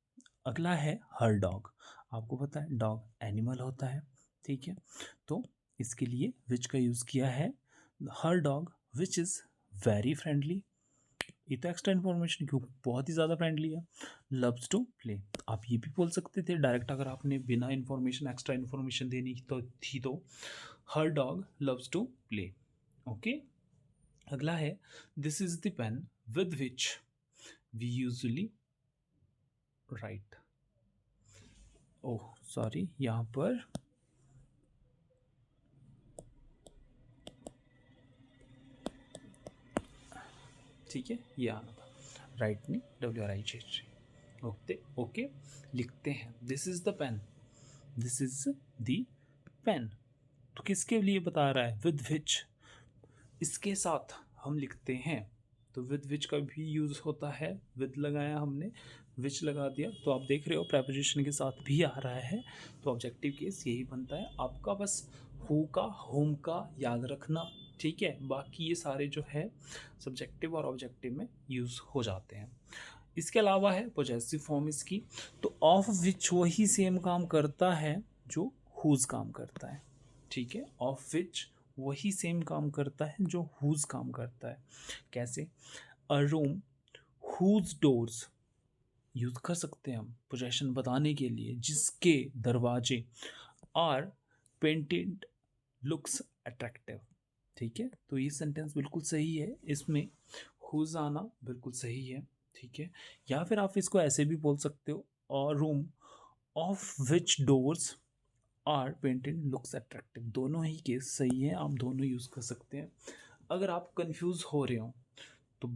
अगला है हर डॉग। आपको पता है डॉग एनिमल होता है। ठीक है, तो इसके लिए विच का यूज़ किया है, her dog which is very friendly. ये तो एक्स्ट्रा इन्फॉर्मेशन क्यों, बहुत ही ज़्यादा फ्रेंडली है। लव्स टू प्ले, आप ये भी बोल सकते थे डायरेक्ट, अगर आपने बिना इन्फॉर्मेशन एक्स्ट्रा इन्फॉर्मेशन देनी तो her dog loves to play. Okay, अगला है this is the pen with which we usually write. Oh sorry, यहाँ पर ठीक है, ये आना था, राइट नहीं, WRIGH। ओके ओके, लिखते हैं this is the pen, this is the pen. तो किसके लिए बता रहा है, विद विच, इसके साथ हम लिखते हैं। तो विद विच का भी यूज़ होता है, विद लगाया हमने, विच लगा दिया, तो आप देख रहे हो प्रेपोजिशन के साथ भी आ रहा है। तो ऑब्जेक्टिव केस यही बनता है आपका, बस हु का, होम का याद रखना। ठीक है, बाकी ये सारे जो है सब्जेक्टिव और ऑब्जेक्टिव में यूज़ हो जाते हैं। इसके अलावा है पोजेसिव फॉर्म इसकी, तो ऑफ विच वही सेम काम करता है जो हुज काम करता है। ठीक है, ऑफ विच वही सेम काम करता है जो हुज काम करता है। कैसे, a room whose doors use कर सकते हैं हम पोजेशन बताने के लिए, जिसके दरवाजे आर पेंटेड लुक्स अट्रैक्टिव। ठीक है, तो ये सेंटेंस बिल्कुल सही है, इसमें हुज आना बिल्कुल सही है। ठीक है, या फिर आप इसको ऐसे भी बोल सकते हो, और room of which doors are painted looks attractive. दोनों ही केस सही है, आप दोनों यूज़ कर सकते हैं। अगर आप कंफ्यूज हो रहे हो तो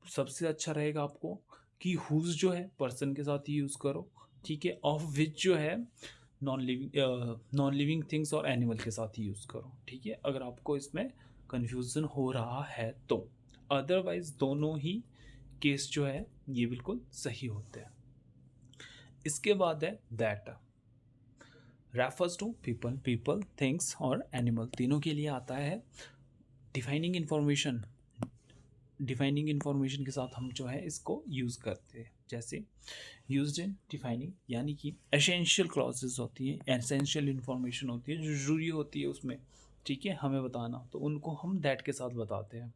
सबसे अच्छा रहेगा आपको कि हुज जो है पर्सन के साथ ही यूज़ करो। ठीक है, ऑफ विच जो है नॉन लिविंग थिंग्स और एनिमल के साथ ही यूज़ करो। ठीक है, अगर आपको इसमें कंफ्यूजन हो रहा है तो, अदरवाइज दोनों ही केस जो है ये बिल्कुल सही होते हैं। इसके बाद है that, refers to people, people, things और एनिमल, तीनों के लिए आता है। डिफाइनिंग इन्फॉर्मेशन, डिफाइनिंग इन्फॉर्मेशन के साथ हम जो है इसको यूज़ करते हैं। जैसे यूज्ड इन डिफाइनिंग, यानी कि एसेंशियल क्लॉजेज होती है, एसेंशियल इन्फॉर्मेशन होती है जो ज़रूरी होती है उसमें, ठीक है, हमें बताना, तो उनको हम दैट के साथ बताते हैं।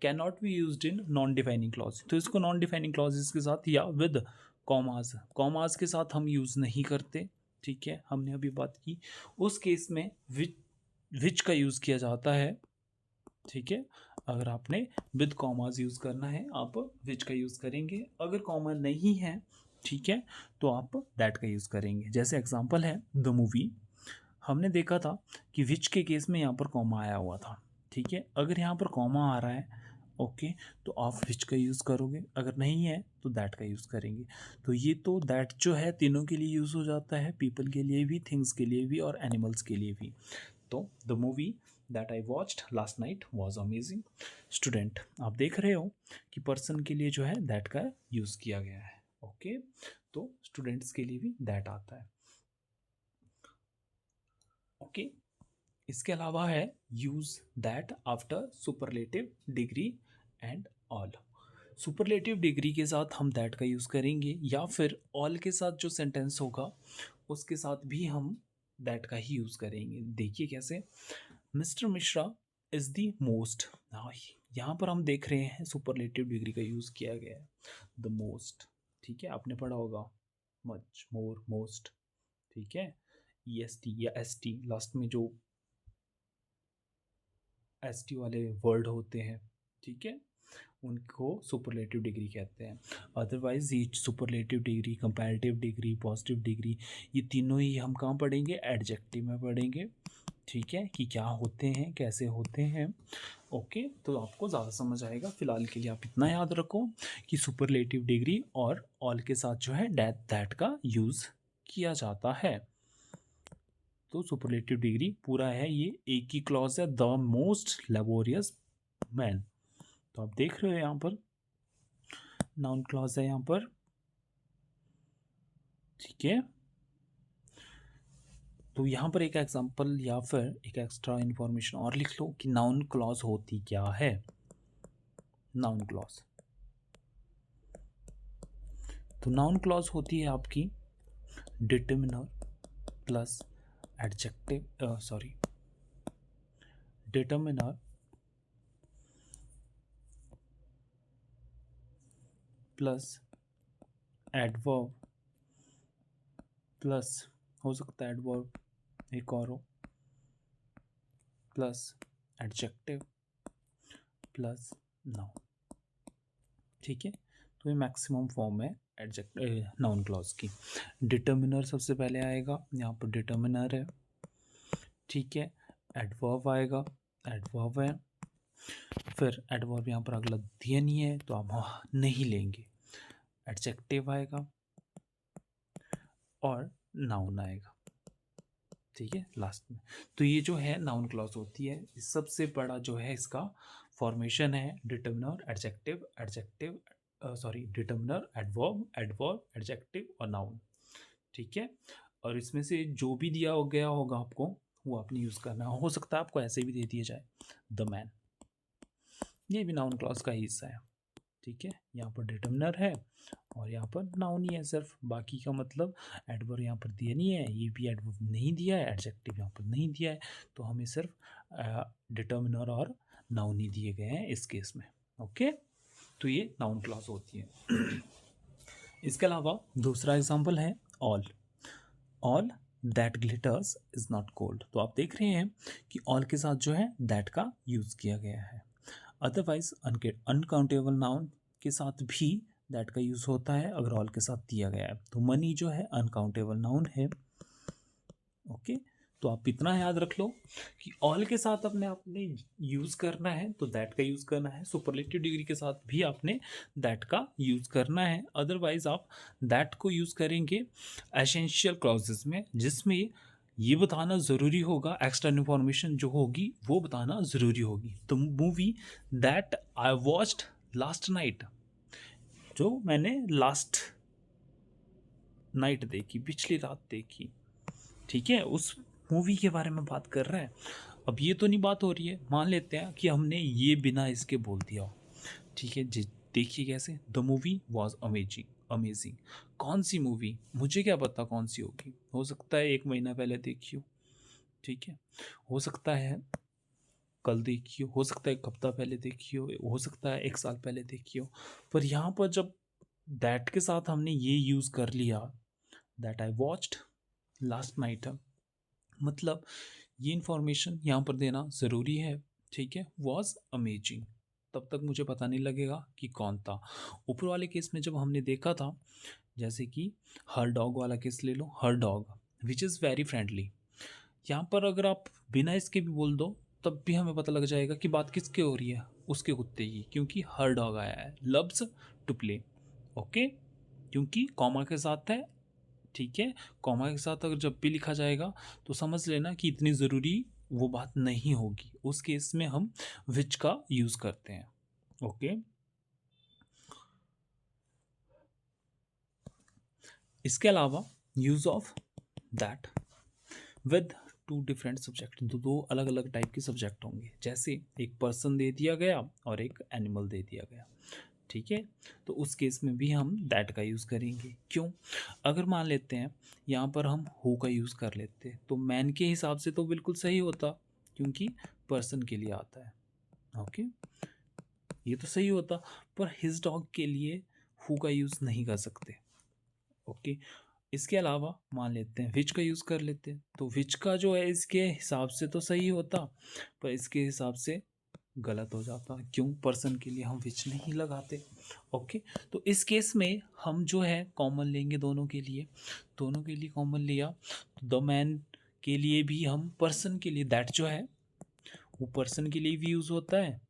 Can not be used in non defining clause, तो इसको नॉन डिफाइनिंग क्लॉजेज के साथ या विद कॉमाज, कॉमाज के साथ हम यूज़ नहीं करते। ठीक है, हमने अभी बात की, उस केस में विच का यूज़ किया जाता है। ठीक है, अगर आपने विद कॉमाज यूज़ करना है आप विच का यूज़ करेंगे, अगर कॉमा नहीं है, ठीक है, तो आप दैट का यूज़ करेंगे। जैसे एग्जांपल है द मूवी, हमने देखा था कि विच के केस में यहाँ पर कॉमा आया हुआ था। ठीक है, अगर यहाँ पर कॉमा आ रहा है, ओके, तो आप विच का यूज़ करोगे, अगर नहीं है तो दैट का यूज़ करेंगे। तो ये तो दैट जो है तीनों के लिए यूज़ हो जाता है, पीपल के लिए भी, थिंग्स के लिए भी और एनिमल्स के लिए भी। तो the movie that I watched last night was amazing. Student, आप देख रहे हो कि पर्सन के लिए जो है दैट का यूज़ किया गया है। ओके, तो स्टूडेंट्स के लिए भी दैट आता है। ओके, इसके अलावा है use that after superlative degree and all. Superlative degree के साथ हम दैट का यूज़ करेंगे, या फिर ऑल के साथ जो सेंटेंस होगा उसके साथ भी हम दैट का ही यूज़ करेंगे। देखिए कैसे, mister Mishra is the most, यहाँ पर हम देख रहे हैं सुपरलेटिव डिग्री का यूज़ किया गया है, द मोस्ट। ठीक है, आपने पढ़ा होगा मच, मोर, मोस्ट। ठीक है, EST या ST लास्ट में जो ST वाले वर्ड होते हैं, ठीक है, उनको सुपरलेटिव डिग्री कहते हैं। अदरवाइज ये superlative degree, comparative degree, positive degree, ये तीनों ही हम कहाँ पढ़ेंगे? एडजेक्टिव में पढ़ेंगे। ठीक है, कि क्या होते हैं, कैसे होते हैं। ओके, तो आपको ज़्यादा समझ आएगा। फिलहाल के लिए आप इतना याद रखो कि सुपरलेटिव डिग्री और ऑल के साथ जो है दैट का यूज़ किया जाता है। तो सुपरलेटिव डिग्री पूरा है, ये एक ही क्लॉज है, द मोस्ट लेबोरियस मैन। तो आप देख रहे हो यहाँ पर नाउन क्लॉज है यहाँ पर। ठीक है, तो यहाँ पर एक एग्जांपल या फिर एक एक्स्ट्रा इन्फॉर्मेशन और लिख लो कि नाउन क्लॉज होती क्या है। नाउन क्लॉज, तो नाउन क्लॉज होती है आपकी determiner plus adjective, sorry, determiner plus adverb plus, हो सकता है एडवर्ब एक और हो, प्लस एडजेक्टिव प्लस नाउन। ठीक है, तो ये मैक्सिमम फॉर्म है नाउन क्लॉज की। डिटर्मिनर सबसे पहले आएगा, यहाँ पर डिटर्मिनर है। ठीक है, एडवर्ब आएगा, एडवर्ब है, फिर एडवर्ब यहाँ पर अगला दिया नहीं है तो आप नहीं लेंगे। एडजेक्टिव आएगा और नाउन आएगा। ठीक है, लास्ट में। तो ये जो है नाउन क्लॉज होती है, सबसे बड़ा जो है इसका फॉर्मेशन है determiner, adjective, adjective, sorry, determiner, adverb, adverb, adjective और नाउन। ठीक है, और इसमें से जो भी दिया हो गया होगा आपको वो आपने यूज़ करना हो सकता है आपको ऐसे भी दे दिया जाए, द मैन, ये भी नाउन क्लॉज का ही हिस्सा है। ठीक है, यहाँ पर डिटर्मिनर है और यहाँ पर नाउन ही है सिर्फ, बाकी का मतलब एडवर्ब यहाँ पर दिया नहीं है, ये भी एडवर्ब नहीं दिया है, एडजेक्टिव यहाँ पर नहीं दिया है, तो हमें सिर्फ डिटर्मिनर और नाउन ही दिए गए हैं इस केस में। ओके, तो ये नाउन क्लॉज होती है। इसके अलावा दूसरा एग्जाम्पल है all. All that glitters is not gold. तो आप देख रहे हैं कि ऑल के साथ जो है दैट का यूज़ किया गया है। अदरवाइज अनकाउंटेबल नाउन के साथ भी दैट का यूज़ होता है अगर ऑल के साथ दिया गया है। तो मनी जो है अनकाउंटेबल नाउन है। ओके, तो आप इतना याद रख लो कि ऑल के साथ अपने आपने यूज़ करना है तो दैट का यूज़ करना है, सुपरलेटिव डिग्री के साथ भी आपने दैट का यूज़ करना है। अदरवाइज आप दैट को यूज़ करेंगे एसेंशियल क्लॉजेस में, जिसमें ये बताना ज़रूरी होगा, एक्स्ट्रा इन्फॉर्मेशन जो होगी वो बताना ज़रूरी होगी। तो movie that I watched last night, जो मैंने लास्ट नाइट देखी, पिछली रात देखी, ठीक है, उस मूवी के बारे में बात कर रहा है। अब ये तो नहीं बात हो रही है, मान लेते हैं कि हमने ये बिना इसके बोल दिया हो। ठीक है जी, देखिए कैसे, the movie was amazing. Amazing कौन सी मूवी, मुझे क्या पता कौन सी होगी, हो सकता है 1 महीना पहले देखी हो, ठीक है, हो सकता है कल देखी हो सकता है 1 हफ्ता पहले देखी हो सकता है 1 साल पहले देखी हो। पर यहाँ पर जब दैट के साथ हमने ये यूज़ कर लिया, that I watched last night, मतलब ये इन्फॉर्मेशन यहाँ पर देना ज़रूरी है। ठीक है, वॉज अमेजिंग, तब तक मुझे पता नहीं लगेगा कि कौन था। ऊपर वाले केस में जब हमने देखा था, जैसे कि हर डॉग वाला केस ले लो, her dog which is very friendly, यहाँ पर अगर आप बिना इसके भी बोल दो तब भी हमें पता लग जाएगा कि बात किसके हो रही है, उसके कुत्ते की, क्योंकि हर डॉग आया है, लव्स टू प्ले। ओके, क्योंकि कॉमा के साथ है। ठीक है, कॉमा के साथ अगर जब भी लिखा जाएगा तो समझ लेना कि इतनी ज़रूरी वो बात नहीं होगी, उस केस में हम विच का यूज़ करते हैं। ओके, इसके अलावा use of that with 2 different subject, तो 2 अलग अलग टाइप के सब्जेक्ट होंगे। जैसे एक पर्सन दे दिया गया और एक एनिमल दे दिया गया, ठीक है, तो उस केस में भी हम दैट का यूज़ करेंगे। क्यों? अगर मान लेते हैं यहाँ पर हम हु का यूज़ कर लेते तो मैन के हिसाब से तो बिल्कुल सही होता, क्योंकि पर्सन के लिए आता है। ओके, ये तो सही होता, पर हिज डॉग के लिए हु का यूज़ नहीं कर सकते। ओके, इसके अलावा मान लेते हैं विच का यूज़ कर लेते हैं, तो विच का जो है इसके हिसाब से तो सही होता, पर इसके हिसाब से गलत हो जाता। क्यों? पर्सन के लिए हम विच नहीं लगाते। ओके, तो इस केस में हम जो है कॉमन लेंगे दोनों के लिए, दोनों के लिए कॉमन लिया, तो द मैन के लिए भी हम पर्सन के लिए दैट जो है वो पर्सन के लिए भी यूज़ होता है,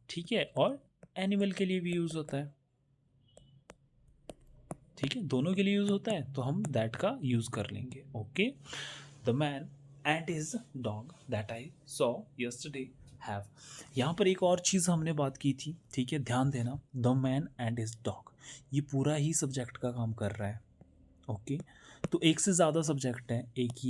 ठीक है, और एनिमल के लिए भी यूज़ होता है, ठीक है, दोनों के लिए यूज़ होता है, तो हम दैट का यूज़ कर लेंगे। Okay, the man and his dog that I saw yesterday have. यहाँ पर एक और चीज़ हमने बात की थी, ठीक है, ध्यान देना, the man and his dog ये पूरा ही सब्जेक्ट का काम कर रहा है। ओके, तो एक से ज़्यादा सब्जेक्ट हैं, एक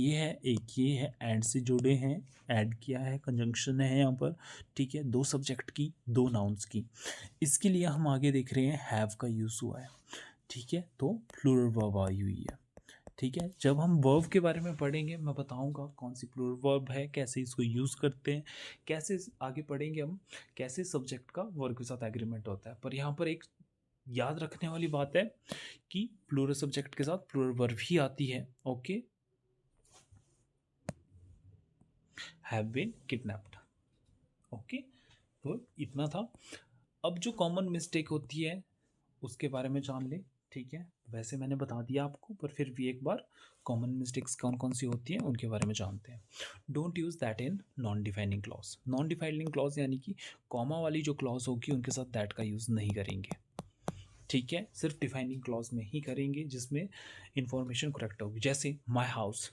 ये है, एंड से जुड़े हैं, ऐड किया है, कंजंक्शन है यहाँ पर, ठीक है, दो सब्जेक्ट की, दो नाउन्स की। इसके लिए हम आगे देख रहे हैं हैव का यूज़ हुआ है, ठीक है, तो प्लूरल वर्ब आई हुई है, ठीक है। जब हम वर्ब के बारे में पढ़ेंगे मैं बताऊंगा कौन सी प्लूरल वर्ब है, कैसे इसको यूज़ करते हैं, कैसे आगे पढ़ेंगे हम, कैसे सब्जेक्ट का वर्ब के साथ एग्रीमेंट होता है। पर यहाँ पर एक याद रखने वाली बात है कि प्लूरल सब्जेक्ट के साथ प्लूरल वर्ब ही आती है। Okay, have been kidnapped. Okay, तो इतना था। अब जो कॉमन मिस्टेक होती है उसके बारे में जान ले, ठीक है, वैसे मैंने बता दिया आपको, पर फिर भी एक बार कॉमन मिस्टेक्स कौन कौन सी होती हैं उनके बारे में जानते हैं। Don't use that in non defining clause. Non defining clause यानी कि कॉमा वाली जो क्लॉज होगी उनके साथ दैट का यूज़ नहीं करेंगे, ठीक है, सिर्फ डिफाइनिंग क्लॉज में ही करेंगे जिसमें इंफॉर्मेशन करेक्ट होगी। जैसे my house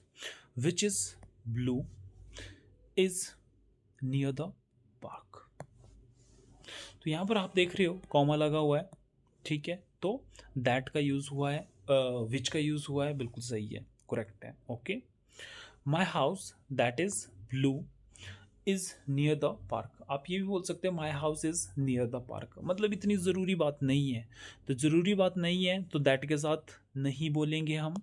which is blue is near the park, तो यहाँ पर आप देख रहे हो कॉमा लगा हुआ है, ठीक है, तो दैट का यूज़ हुआ है, विच का यूज़ हुआ है, बिल्कुल सही है, करेक्ट है। Okay, my house that is blue is near the park. आप ये भी बोल सकते हैं my house is near the park, मतलब इतनी ज़रूरी बात नहीं है, तो ज़रूरी बात नहीं है तो दैट के साथ नहीं बोलेंगे हम,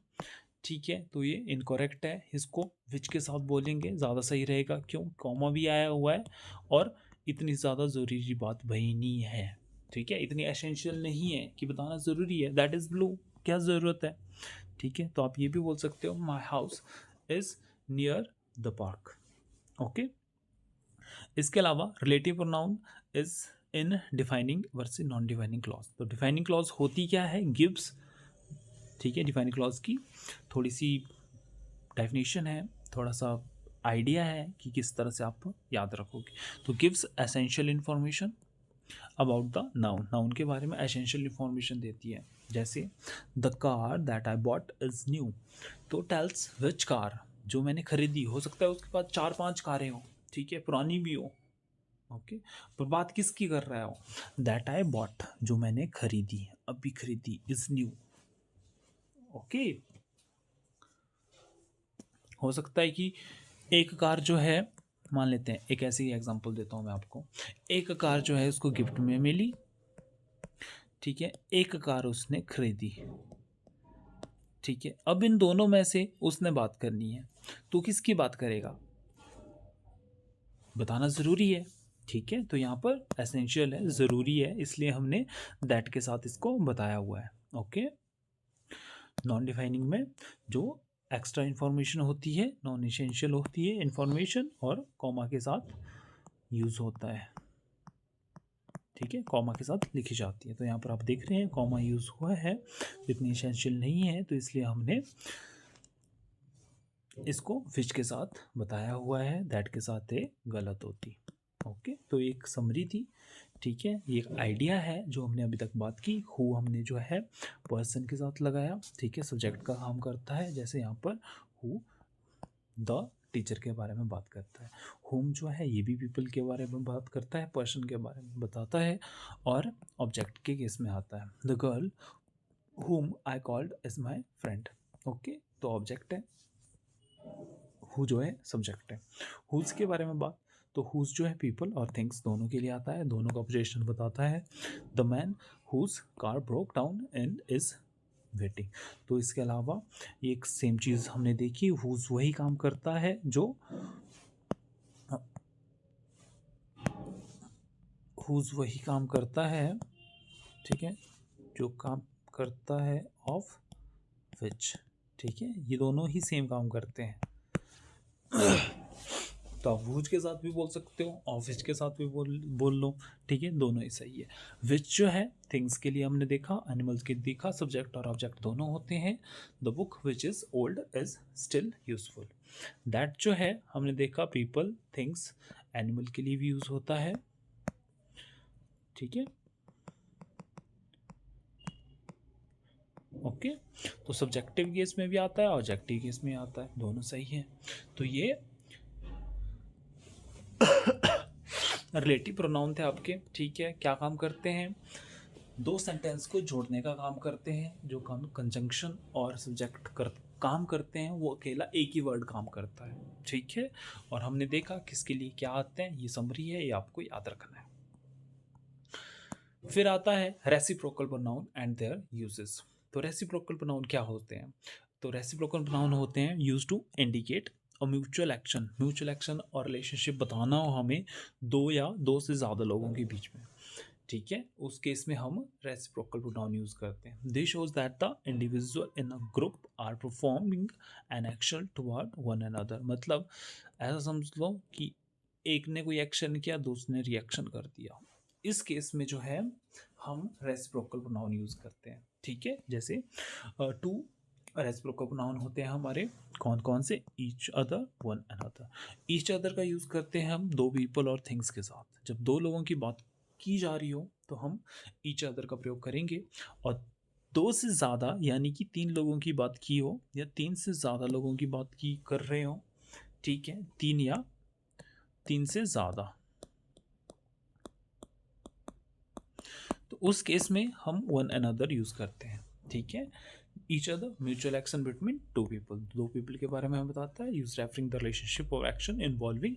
ठीक है, तो ये इनकरेक्ट है, इसको विच के साथ बोलेंगे ज़्यादा सही रहेगा। क्यों? कॉमा भी आया हुआ है और इतनी ज़्यादा ज़रूरी बात वही नहीं है, ठीक है, इतनी एसेंशियल नहीं है कि बताना ज़रूरी है, दैट इज़ ब्लू, क्या ज़रूरत है, ठीक है, तो आप ये भी बोल सकते हो my house is near the park. Okay, इसके अलावा relative pronoun is in defining versus non defining clause. तो डिफाइनिंग क्लॉज होती क्या है? गिव्स, ठीक है, डिफाइनिंग क्लॉज की थोड़ी सी डेफिनेशन है, थोड़ा सा आइडिया है कि किस तरह से आप याद रखोगे। तो gives essential information about the noun, noun के बारे में एसेंशियल इन्फॉर्मेशन देती है। जैसे the car that I bought is new, तो टेल्स विच कार, जो मैंने खरीदी, हो सकता है उसके पास 4-5 कारें हो, ठीक है, पुरानी भी हो, ओके, पर बात किसकी कर रहा हो? दैट आई बॉट, जो मैंने खरीदी, अभी खरीदी, इज़ न्यू। ओके, हो सकता है कि एक कार जो है, मान लेते हैं एक ऐसी एग्जांपल देता हूँ मैं आपको, एक कार जो है उसको गिफ्ट में मिली, ठीक है, एक कार उसने खरीदी, ठीक है, अब इन दोनों में से उसने बात करनी है, तो किसकी बात करेगा? बताना ज़रूरी है, ठीक है, तो यहाँ पर एसेंशियल है, ज़रूरी है, इसलिए हमने दैट के साथ इसको बताया हुआ है। ओके, नॉन डिफाइनिंग में जो एक्स्ट्रा इन्फॉर्मेशन होती है, नॉन एसेंशियल होती है इन्फॉर्मेशन, और कॉमा के साथ यूज़ होता है, ठीक है, कॉमा के साथ लिखी जाती है। तो यहाँ पर आप देख रहे हैं कॉमा यूज़ हुआ है, इतनी एसेंशियल नहीं है, तो इसलिए हमने इसको विच के साथ बताया हुआ है, दैट के साथ ये गलत होती। ओके, तो एक समरी थी, ठीक है, ये एक आइडिया है जो हमने अभी तक बात की। हु हमने जो है पर्सन के साथ लगाया, ठीक है, सब्जेक्ट का काम करता है, जैसे यहाँ पर हु द टीचर के बारे में बात करता है, होम जो है ये भी पीपल के बारे में बात करता है, पर्सन के बारे में बताता है, और ऑब्जेक्ट के केस में आता है। The girl whom I called is my friend. Okay, तो ऑब्जेक्ट है, हु जो है सब्जेक्ट है। हुज के बारे में बात, तो हुज जो है पीपल और थिंग्स दोनों के लिए आता है, दोनों का पोजीशन बताता है। The man whose car broke down and is waiting, तो इसके अलावा एक सेम चीज़ हमने देखी, हुज वही काम करता है जो हुज वही काम करता है, ठीक है, जो काम करता है ऑफ विच, ठीक है, ये दोनों ही सेम काम करते हैं। तो आप हुज के साथ भी बोल सकते हो, ऑफिस के साथ भी बोल लो, ठीक है, दोनों ही सही है। विच जो है थिंग्स के लिए हमने देखा, एनिमल्स के देखा, सब्जेक्ट और ऑब्जेक्ट दोनों होते हैं। The book which is old is still useful. That जो है हमने देखा पीपल थिंग्स एनिमल के लिए भी यूज होता है, ठीक है, ओके। तो सब्जेक्टिव केस में भी आता है, ऑब्जेक्टिव केस में आता है, दोनों सही है। तो ये रिलेटिव प्रोनाउन थे आपके, ठीक है। क्या काम करते हैं? दो सेंटेंस को जोड़ने का काम करते हैं। जो काम कंजंक्शन और सब्जेक्ट काम करते हैं वो अकेला एक ही वर्ड काम करता है, ठीक है। और हमने देखा किसके लिए क्या आते हैं, ये समरी है, ये आपको याद रखना है। फिर आता है reciprocal pronoun and their uses. तो रेसिप्रोकल प्रोनाउन क्या होते हैं? तो रेसिप्रोकल प्रोनाउन होते हैं यूज टू इंडिकेट और म्यूचुअल एक्शन, म्यूचुअल एक्शन और रिलेशनशिप बताना हो हमें दो या दो से ज़्यादा लोगों के बीच में, ठीक है, उस केस में हम रेसिप्रोकल प्रोनाउन यूज करते हैं। This shows that the individual in a group are performing an action toward one another. मतलब ऐसा समझ लो कि एक ने कोई एक्शन किया, दूसरे ने रिएक्शन कर दिया। इस केस में जो है हम रेसिप्रोकल प्रोनाउन यूज करते हैं, ठीक है। जैसे टू रेसिप्रोकल प्रोनाउन होते हैं हमारे, कौन कौन से? Each other, one another. Each other का यूज करते हैं हम दो पीपल और थिंग्स के साथ। जब दो लोगों की बात की जा रही हो तो हम ईच अदर का प्रयोग करेंगे। और दो से ज़्यादा यानी कि तीन लोगों की बात की हो या तीन से ज़्यादा लोगों की बात की कर रहे हो, ठीक है, तीन या तीन से ज़्यादा, तो उस केस में हम वन अनदर यूज करते हैं, ठीक है। Each other mutual action between two people, दो पीपल के बारे में हमें बताता है। यूज रेफरिंग द रिलेशनशिप और action involving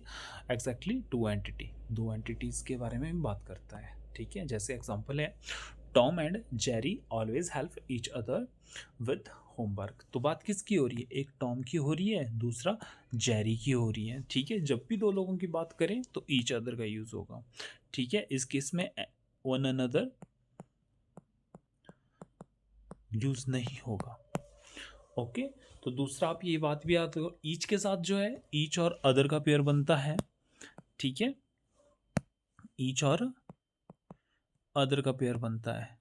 exactly to entity, दो एंटिटीज के बारे में बात करता है, ठीक है। जैसे एग्जांपल है Tom and Jerry always help each other with homework. तो बात किसकी हो रही है? एक टॉम की हो रही है, दूसरा जेरी की हो रही है, ठीक है। जब भी दो लोगों की बात करें तो ईच अदर का यूज होगा, ठीक है। इस केस में वन अनदर यूज नहीं होगा, ओके। तो दूसरा आप ये बात भी याद करो, ईच के साथ जो है ईच और अदर का पेयर बनता है, ठीक है, ईच और अदर का पेयर बनता है।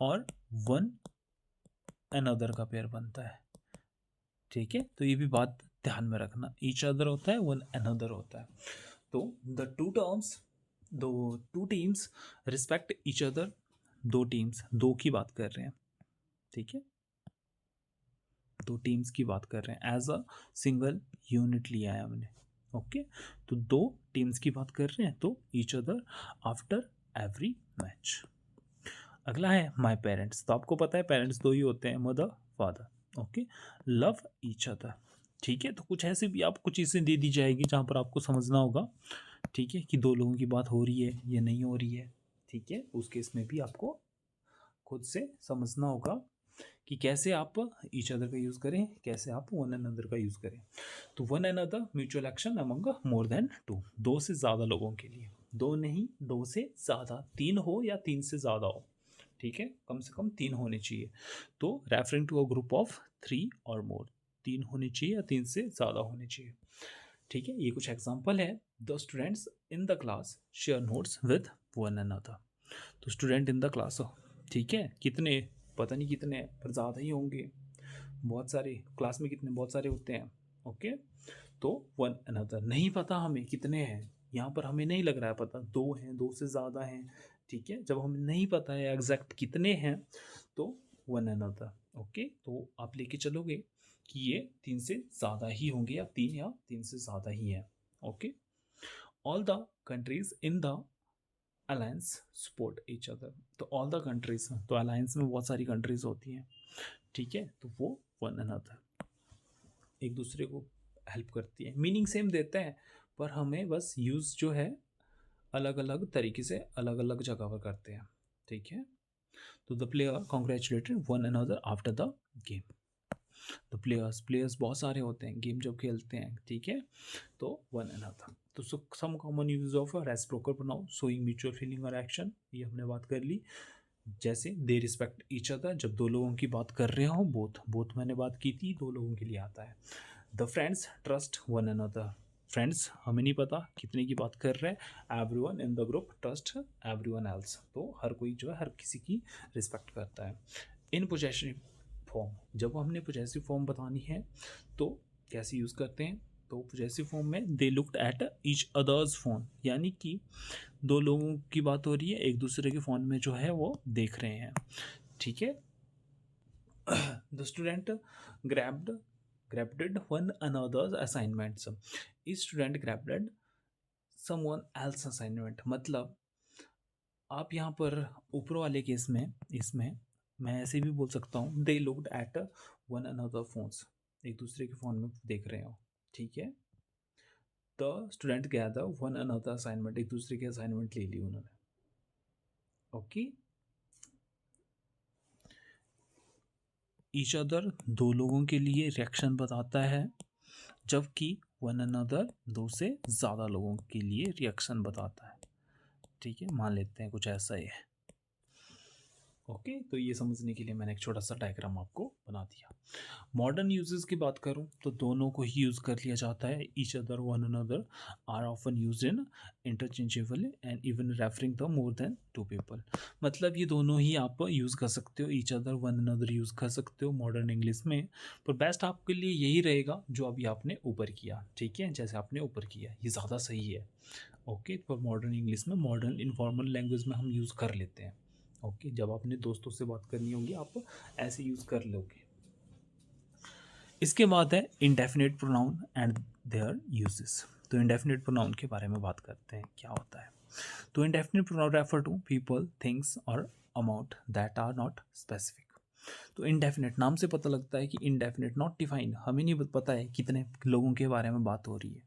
और वन अनदर का पेयर बनता है, ठीक है। तो ये भी बात ध्यान में रखना, ईच अदर होता है, वन अनदर होता है। तो द टू टर्म्स, दो two teams respect each other, दो टीम्स, दो की बात कर रहे हैं, ठीक है, दो टीम्स की बात कर रहे हैं, एज अ सिंगल यूनिट लिया है हमने, ओके। तो दो टीम्स की बात कर रहे हैं, तो each other after every match. अगला है माई पेरेंट्स। तो आपको पता है पेरेंट्स दो ही होते हैं, mother father, okay. Love each other, ठीक है। तो कुछ ऐसे भी आपको चीज़ें दे दी जाएगी जहाँ पर आपको समझना होगा, ठीक है, कि दो लोगों की बात हो रही है या नहीं हो रही है, ठीक है। उस केस में भी आपको खुद से समझना होगा कि कैसे आप ईच अदर का यूज़ करें, कैसे आप वन अनदर का यूज़ करें। तो one another mutual action among more than two, दो से ज़्यादा लोगों के लिए, दो नहीं, दो से ज़्यादा, तीन हो या तीन से ज़्यादा हो, ठीक है, कम से कम तीन होने चाहिए। तो referring to a group of three और मोर, तीन होने चाहिए या तीन से ज़्यादा होने चाहिए, ठीक है। ये कुछ एग्जाम्पल है। The students in the class share notes with one another. तो स्टूडेंट इन द क्लास, ठीक है, कितने? पता नहीं कितने, पर ज़्यादा ही होंगे, बहुत सारे, क्लास में कितने? बहुत सारे होते हैं, ओके। तो वन अनदर नहीं पता हमें कितने हैं, यहाँ पर हमें नहीं लग रहा है पता, दो हैं, दो से ज़्यादा हैं, ठीक है। जब हमें नहीं पता है एग्जैक्ट कितने हैं तो वन अनदर, ओके। तो आप लेके चलोगे कि ये तीन से ज़्यादा ही होंगे या तीन से ज़्यादा ही हैं, okay. All the countries in the alliance support each other. तो ऑल द कंट्रीज, तो अलायंस में बहुत सारी कंट्रीज होती हैं, ठीक है, तो वो वन अनदर एक दूसरे को हेल्प करती है। मीनिंग सेम देते हैं पर हमें बस यूज़ जो है अलग अलग तरीके से अलग अलग जगह पर करते हैं, ठीक है। तो the player congratulated one another after the game. तो प्लेयर्स बहुत सारे होते हैं गेम जब खेलते हैं, ठीक है। तो वन अनदर, तो some common use of reciprocal pronoun showing mutual feeling और एक्शन, ये हमने बात कर ली। जैसे दे रिस्पेक्ट ईच अदर, जब दो लोगों की बात कर रहे हो, बोथ बोथ मैंने बात की थी, दो लोगों के लिए आता है। The friends trust one another, friends हमें नहीं पता कितने की बात कर रहे हैं। Everyone in the group trust everyone else, तो हर कोई जो है हर किसी की रिस्पेक्ट करता है। इन पोजेसिव फॉर्म, जब हमने पोजेसिव फॉर्म बतानी है तो कैसे यूज़ करते हैं, तो पोजेसिव फॉर्म में they looked at each others phone, यानी कि दो लोगों की बात हो रही है, एक दूसरे के फ़ोन में जो है वो देख रहे हैं, ठीक है। The student grabbed grabbed one another's assignments, student grabbed someone else assignment, मतलब आप यहाँ पर ऊपर वाले केस में इसमें मैं ऐसे भी बोल सकता हूँ, they looked at one another phones, एक दूसरे के फ़ोन में देख रहे हो, ठीक है। The student gather one another assignment, एक दूसरे की असाइनमेंट ले ली उन्होंने, ओके। ईच अदर दो लोगों के लिए रिएक्शन बताता है, जबकि वन अनदर दो से ज़्यादा लोगों के लिए रिएक्शन बताता है, ठीक है। मान लेते हैं कुछ ऐसा ही है, ओके। तो ये समझने के लिए मैंने एक छोटा सा डायग्राम आपको बना दिया। मॉडर्न यूजेस की बात करूँ तो दोनों को ही यूज़ कर लिया जाता है। Each other one another are often use in interchangeable and even referring the more than two people, मतलब ये दोनों ही आप यूज़ कर सकते हो, each other one another use कर सकते हो मॉडर्न इंग्लिश में, पर बेस्ट आपके लिए यही रहेगा जो अभी आपने ऊपर किया, ठीक है, जैसे आपने ऊपर किया ये ज़्यादा सही है, ओके। पर मॉडर्न इंग्लिश में, मॉडर्न इनफॉर्मल लैंग्वेज में हम यूज़ कर लेते हैं, ओके। जब अपने दोस्तों से बात करनी होगी आप ऐसे यूज़ कर लोगे। इसके बाद है indefinite pronoun and their uses. तो इंडेफिनिट प्रोनाउन के बारे में बात करते हैं, क्या होता है। तो indefinite pronoun refer to people things और amount that are not specific. तो इनडेफिनेट नाम से पता लगता है कि इनडेफिनेट नॉट डिफाइंड, हमें नहीं पता है कितने लोगों के बारे में बात हो रही है,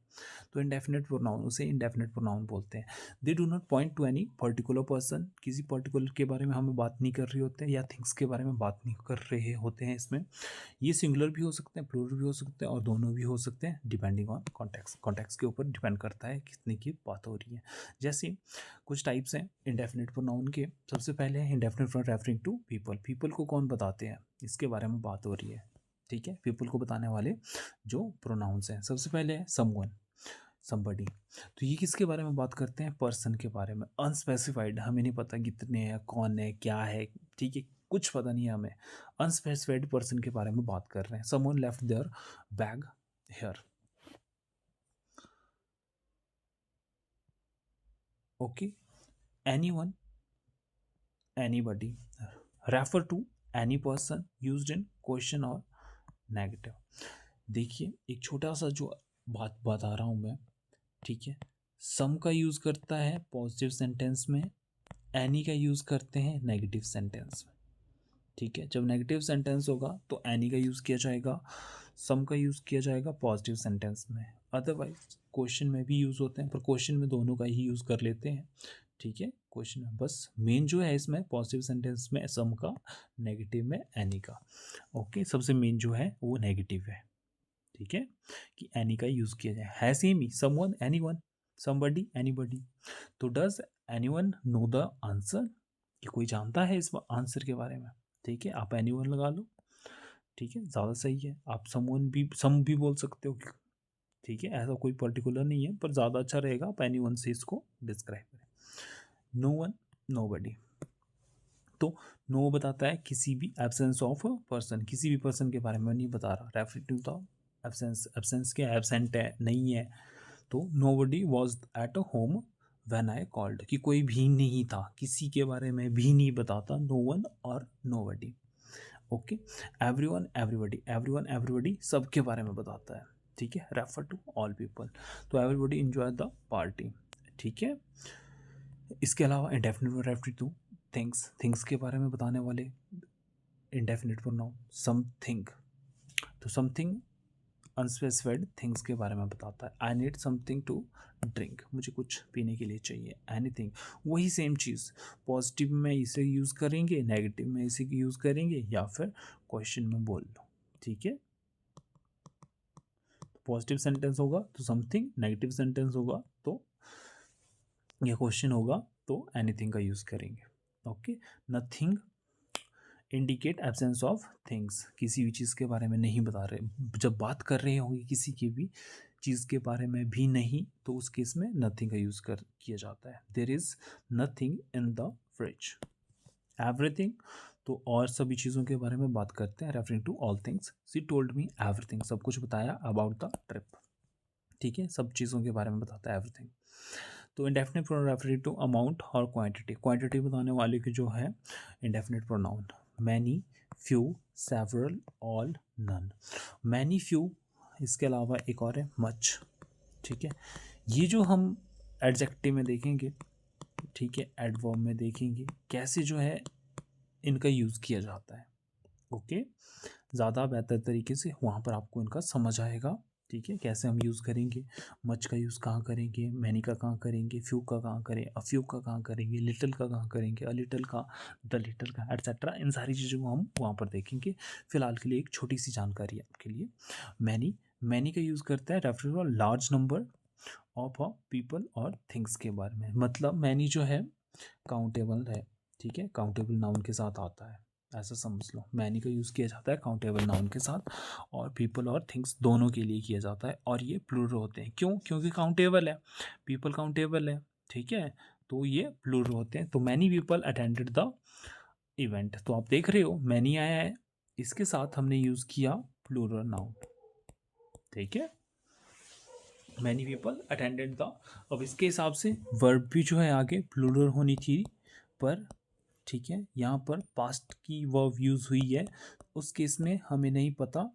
तो इनडेफिनेट प्रोनाउन, उसे इनडेफिनेट प्रोनाउन बोलते हैं। They do not point two any particular person, किसी पर्टिकुलर के बारे में हमें बात नहीं कर रहे होते हैं या थिंग्स के बारे में बात नहीं कर रहे होते हैं। इसमें ये सिंगुलर भी हो सकते हैं, प्लूरल भी हो सकते हैं और दोनों भी हो सकते हैं, डिपेंडिंग ऑन कॉन्टेक्स्ट, कॉन्टेक्स्ट के ऊपर डिपेंड करता है कितने की बात हो रही है। जैसे कुछ टाइप्स हैं इंडेफिनिट प्रोनाउन के। सबसे पहले है indefinite pronoun referring to people, people को कौन बताते हैं, इसके बारे में बात हो रही है, ठीक है। पीपल को बताने वाले जो प्रोनाउंस हैं, सबसे पहले है समवन, समबडी, तो ये किसके बारे में बात करते हैं, पर्सन के बारे में, अनस्पेसिफाइड, हमें नहीं पता कितने हैं, कौन है, क्या है, ठीक है, कुछ पता नहीं है हमें, अनस्पेसिफाइड पर्सन के बारे में बात कर रहे हैं। Someone left their bag here, okay. Anyone, anybody, refer to any person used in question और नेगेटिव। देखिए एक छोटा सा जो बात बता रहा हूँ मैं, ठीक है। सम का यूज़ करता है पॉजिटिव सेंटेंस में, एनी का यूज़ करते हैं नेगेटिव सेंटेंस में, ठीक है। जब नेगेटिव सेंटेंस होगा तो एनी का यूज़ किया जाएगा, सम का यूज़ किया जाएगा पॉजिटिव सेंटेंस में, अदरवाइज क्वेश्चन में भी यूज़ होते हैं, पर क्वेश्चन में दोनों का ही यूज़ कर लेते हैं, ठीक है। क्वेश्चन में बस मेन जो है इसमें पॉजिटिव सेंटेंस में सम का, नेगेटिव में एनी का, ओके। सबसे मेन जो है वो नेगेटिव है, ठीक है, कि एनी का यूज़ किया जाए, है सेम ही, समवन, एनीवन, समबडी, एनीबडी। तो does anyone know the answer, कि कोई जानता है इस आंसर के बारे में, ठीक है। आप एनीवन लगा लो, ठीक है, ज़्यादा सही है। आप समवन भी, सम भी बोल सकते हो, ठीक है, ऐसा कोई पर्टिकुलर नहीं है, पर ज़्यादा अच्छा रहेगा आप एनीवन से इसको डिस्क्राइब करें। नो वन, नोबडी, तो नो बताता है किसी भी एब्सेंस ऑफ पर्सन, किसी भी पर्सन के बारे में नहीं बता रहा, refer to the absence, absence क्या, एब्सेंट है, नहीं है, तो nobody was at home when I called, कि कोई भी नहीं था, किसी के बारे में भी नहीं बताता, नो वन और nobody, okay. Everyone, everybody, everyone everybody सबके बारे में बताता है, ठीक है, रेफर टू ऑल पीपल, तो एवरीबडी एंजॉय द पार्टी, ठीक है। इसके अलावा indefinite refer to things, things के बारे में बताने वाले इंडेफिनिट प्रोनाउन समथिंग, तो समथिंग अनस्पेसिफाइड थिंग्स के बारे में बताता है। I need something to drink, मुझे कुछ पीने के लिए चाहिए, एनीथिंग, वही सेम चीज़, पॉजिटिव में इसे यूज़ करेंगे, नेगेटिव में इसे यूज़ करेंगे, या फिर क्वेश्चन में बोल लो, ठीक है। पॉजिटिव सेंटेंस होगा तो समथिंग, नेगेटिव सेंटेंस होगा तो ये क्वेश्चन होगा तो एनीथिंग का यूज़ करेंगे। Okay, nothing indicate absence of things, किसी भी चीज़ के बारे में नहीं बता रहे। जब बात कर रहे होंगे किसी की भी चीज़ के बारे में भी नहीं, तो उस केस में नथिंग का यूज़ कर किया जाता है। There is nothing in the fridge. Everything, तो और सभी चीज़ों के बारे में बात करते हैं, referring to all things. She told me everything, सब कुछ बताया अबाउट द ट्रिप। ठीक है, सब चीज़ों के बारे में बताता है एवरीथिंग। तो indefinite pronoun referring to amount और क्वांटिटी, क्वांटिटी बताने वाले की जो है indefinite pronoun. Many, few, several, all, none. Many, few, इसके अलावा एक और है मच। ठीक है, ये जो हम एडजेक्टिव में देखेंगे, ठीक है, एडवर्ब में देखेंगे कैसे जो है इनका यूज़ किया जाता है। ओके, ज़्यादा बेहतर तरीके से वहाँ पर आपको इनका समझ आएगा। ठीक है, कैसे हम यूज़ करेंगे, मच का यूज़ कहाँ करेंगे, मैनी का कहाँ करेंगे, फ्यू का कहाँ करें, अ फ्यू का कहाँ करेंगे, लिटिल का कहाँ करेंगे, अ लिटिल का, द लिटिल का, एटसेट्रा। इन सारी चीज़ों को हम वहाँ पर देखेंगे। फिलहाल के लिए एक छोटी सी जानकारी आपके लिए। मैनी, मैनी का यूज़ करता है refer to large number of people और थिंग्स के बारे में। मतलब मैनी जो है काउंटेबल है। ठीक है, काउंटेबल नाउन के साथ आता है, ऐसा समझ लो। मैनी का यूज़ किया जाता है काउंटेबल नाउन के साथ, और पीपल और थिंग्स दोनों के लिए किया जाता है। और ये प्लूरल होते हैं, क्यों? क्योंकि काउंटेबल है, पीपल काउंटेबल है। ठीक है, तो ये प्लूरल होते हैं। तो many people attended the event, तो आप देख रहे हो मैनी आया है, इसके साथ हमने यूज़ किया प्लूरल नाउन। ठीक है, मैनी पीपल अटेंडेड द। अब इसके हिसाब से वर्ब भी जो है आगे प्लूरल होनी थी, पर ठीक है, यहाँ पर पास्ट की वर्ब यूज़ हुई है। उस केस में हमें नहीं पता,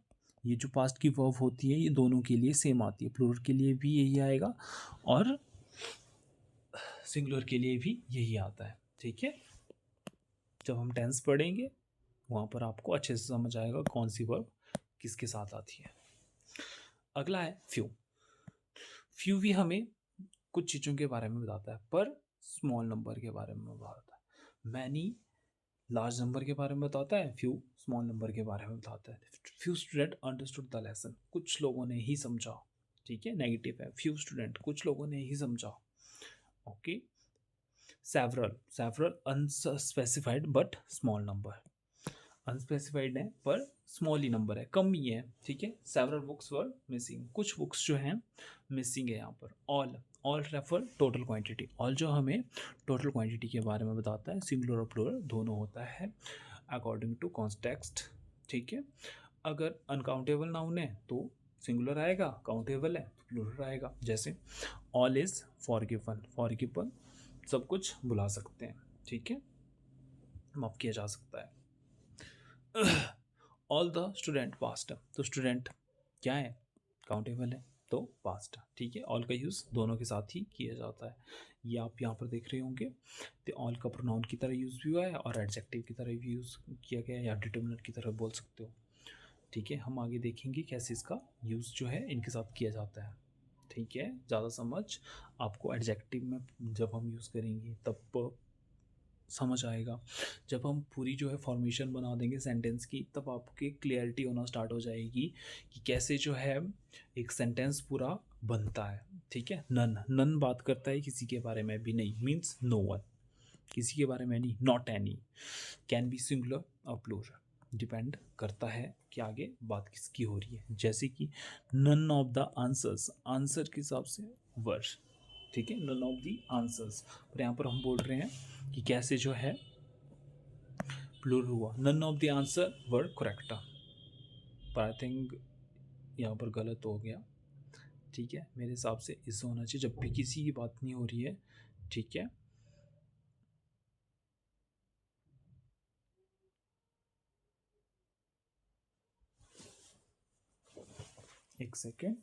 ये जो पास्ट की वर्ब होती है ये दोनों के लिए सेम आती है, प्लूरल के लिए भी यही आएगा और सिंगुलर के लिए भी यही आता है। ठीक है, जब हम टेंस पढ़ेंगे वहाँ पर आपको अच्छे से समझ आएगा कौन सी वर्ब किसके साथ आती है। अगला है फ्यू। फ्यू भी हमें कुछ चीज़ों के बारे में बताता है, पर स्मॉल नंबर के बारे में बताता है। मैनी लार्ज नंबर के बारे में बताता है, फ्यू स्मॉल नंबर के बारे में बताता है। Few student understood the lesson, कुछ लोगों ने ही समझा। ठीक है, नेगेटिव है, फ्यू स्टूडेंट कुछ लोगों ने ही समझा। Okay, several, several unspecified but small number, unspecified है पर स्मॉल ही नंबर है, कम ही है। ठीक है, सेवरल बुक्स वर मिसिंग, कुछ बुक्स जो हैं मिसिंग है यहाँ पर। All, all refer total quantity, all जो हमें टोटल क्वांटिटी के बारे में बताता है, सिंगुलर और प्लूरल दोनों होता है अकॉर्डिंग टू कॉन्टेक्स्ट। ठीक है, अगर अनकाउंटेबल नाउन है तो सिंगुलर आएगा, काउंटेबल है तो प्लूरल आएगा। जैसे ऑल इज फॉरगिवन, फॉरगिवन सब कुछ भुला सकते हैं। ठीक है, माफ किया जा सकता है। ऑल द स्टूडेंट पास्ट, तो स्टूडेंट क्या है, काउंटेबल है तो पास्ट। ठीक है, ऑल का यूज़ दोनों के साथ ही किया जाता है। ये आप यहाँ पर देख रहे होंगे, तो ऑल का प्रोनाउन की तरह यूज़ भी हुआ है और एडजेक्टिव की तरह भी यूज़ किया गया है, या डिटर्मिनेंट की तरह बोल सकते हो। ठीक है, हम आगे देखेंगे कैसे इसका यूज़ जो है इनके साथ किया जाता है। ठीक है, ज़्यादा समझ आपको एडजेक्टिव में जब हम यूज़ करेंगे तब समझ आएगा। जब हम पूरी जो है फॉर्मेशन बना देंगे सेंटेंस की, तब आपकी क्लियरिटी होना स्टार्ट हो जाएगी कि कैसे जो है एक सेंटेंस पूरा बनता है। ठीक है, नन, नन बात करता है किसी के बारे में भी नहीं, मीन्स नो वन, किसी के बारे में नहीं, not any. Can be singular और प्लूरल, डिपेंड करता है कि आगे बात किसकी हो रही है। जैसे कि none of the answers, answer के हिसाब से वर्ष। ठीक है, नन ऑफ द आंसर्स, पर यहाँ पर हम बोल रहे हैं कि कैसे जो है प्लूरल हुआ, none of the answer were correct, पर आई थिंक यहाँ पर गलत हो गया। ठीक है, मेरे हिसाब से इससे होना चाहिए जब भी किसी की बात नहीं हो रही है। ठीक है, एक सेकेंड।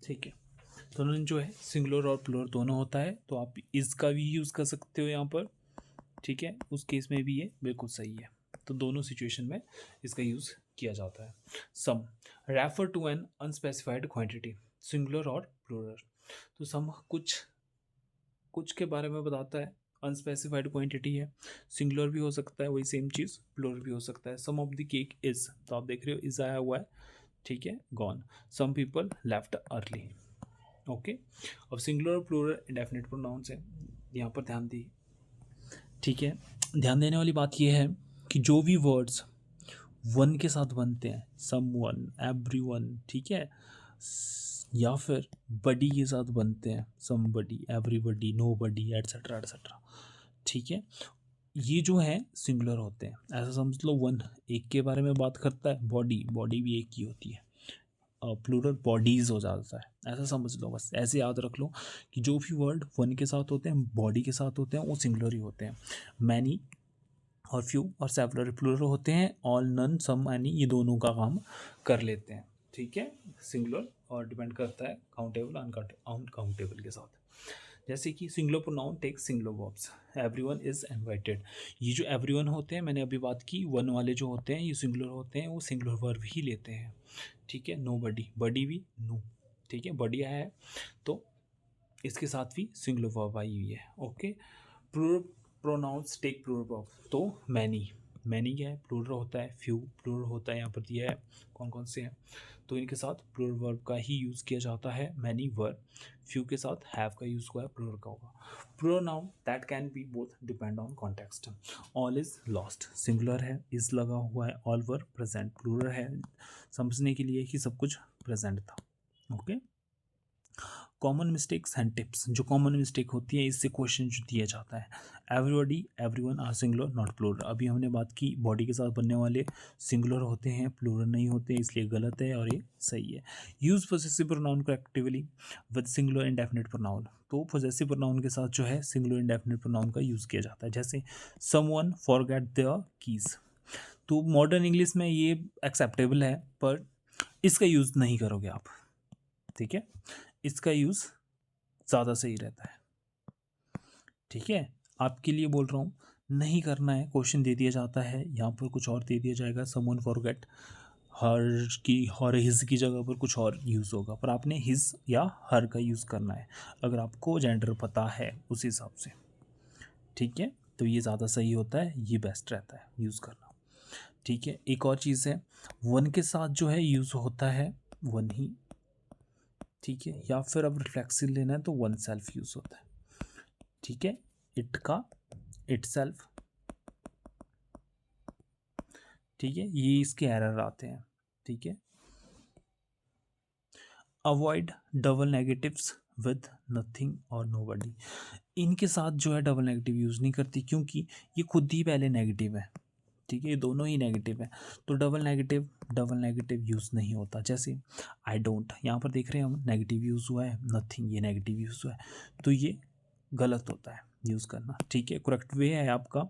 ठीक है, तो नन जो है सिंगुलर और प्लूरल दोनों होता है, तो आप इसका भी यूज़ कर सकते हो यहाँ पर। ठीक है, उस केस में भी ये बिल्कुल सही है। तो दोनों सिचुएशन में इसका यूज़ किया जाता है। Some refer to an unspecified quantity, singular और प्लूरल। तो सम कुछ के बारे में बताता है, अनस्पेसिफाइड क्वांटिटी है, सिंगुलर भी हो सकता है वही सेम चीज़, प्लूरल भी हो सकता है। सम ऑफ द केक इज, तो आप देख रहे हो इज आया हुआ है, ठीक है, gone. Some people left early. Okay, अब सिंगुलर और प्लूरल इंडेफिनिट प्रोनाउंस है, यहाँ पर ध्यान दी, ठीक है। ध्यान देने वाली बात यह है कि जो भी वर्ड्स वन के साथ बनते हैं, सम वन, एवरी वन, ठीक है, या फिर बडी के साथ बनते हैं, सम बडी, एवरीबडी, नो बडी, एट्सेट्रा एट्सेट्रा, ठीक है, ये जो है सिंगुलर होते हैं। ऐसा समझ लो वन एक के बारे में बात करता है, बॉडी, बॉडी भी एक ही होती है, प्लूरल बॉडीज हो जाता है, ऐसा समझ लो। बस ऐसे याद रख लो कि जो भी वर्ड वन के साथ होते हैं, बॉडी के साथ होते हैं, वो सिंगुलर ही होते हैं। मैनी और फ्यू और सेवरल प्लूरल होते हैं, ऑल, नन, सम, एनी, ये दोनों का काम कर लेते हैं, ठीक है। सिंगुलर और डिपेंड करता है काउंटेबल अनकाउंटेबल के साथ। जैसे कि singular pronoun take singular verbs, everyone is invited. ये जो एवरीवन होते हैं, मैंने अभी बात की, वन वाले जो होते हैं ये सिंगुलर होते हैं, वो सिंगुलर वर्ब ही लेते हैं, ठीक है। नो बडी, बडी भी नो, ठीक है, बडी आया है तो इसके साथ भी सिंगुलर वर्ब आई हुई है, okay. Plural pronouns take plural verb, तो मैनी, मैनी क्या है, प्लूरल होता है, फ्यू प्लूरल होता है, यहाँ पर दिया है कौन कौन से हैं, तो इनके साथ प्लूरल वर्ब का ही यूज़ किया जाता है। मैनी वर्ब, फ्यू के साथ हैव का यूज़ हुआ है, प्लूरल का होगा। Pronoun that can be both depend on context, all is lost, singular है, इज लगा हुआ है, ऑल वर प्रेजेंट, प्लूरल है समझने के लिए कि सब कुछ प्रेजेंट था, okay. Common mistakes and tips, जो कॉमन मिस्टेक होती है इससे क्वेश्चन जो दिया जाता है, everybody, everyone are singular not plural. अभी हमने बात की बॉडी के साथ बनने वाले सिंगुलर होते हैं, प्लूरल नहीं होते, इसलिए गलत है और ये सही है। Use possessive pronoun correctively with singular indefinite pronoun, तो पॉसेसिव प्रोनाउन के साथ जो है सिंगुलर इंडेफिनिट प्रोनाउन का यूज़ किया जाता है। जैसे समवन फॉरगेट देयर कीज, तो मॉडर्न इंग्लिश में ये एक्सेप्टेबल है, पर इसका यूज़ नहीं करोगे आप, ठीक है, इसका यूज़ ज़्यादा सही रहता है, ठीक है। आपके लिए बोल रहा हूँ, नहीं करना है, क्वेश्चन दे दिया जाता है, यहाँ पर कुछ और दे दिया जाएगा, समवन फॉरगेट हर की, हर हिज की जगह पर कुछ और यूज़ होगा, पर आपने हिज या हर का यूज़ करना है, अगर आपको जेंडर पता है उस हिसाब से, ठीक है। तो ये ज़्यादा सही होता है, ये बेस्ट रहता है यूज़ करना, ठीक है। एक और चीज़ है, वन के साथ जो है यूज़ होता है वन ही, ठीक है, या फिर अब रिफ्लेक्सिव लेना है तो वन सेल्फ यूज़ होता है, ठीक है। इट का इट सेल्फ, ठीक है, ये इसके एरर आते हैं, ठीक है। Avoid double negatives with nothing और नोबडी, इनके साथ जो है डबल नेगेटिव यूज़ नहीं करती, क्योंकि ये खुद ही पहले नेगेटिव है, ठीक है, ये दोनों ही नेगेटिव है, तो डबल नेगेटिव यूज़ नहीं होता। जैसे आई डोंट, यहाँ पर देख रहे हैं हम नेगेटिव यूज़ हुआ है, नथिंग ये नेगेटिव यूज़ हुआ है, तो ये गलत होता है यूज़ करना, ठीक है। करेक्ट वे है आपका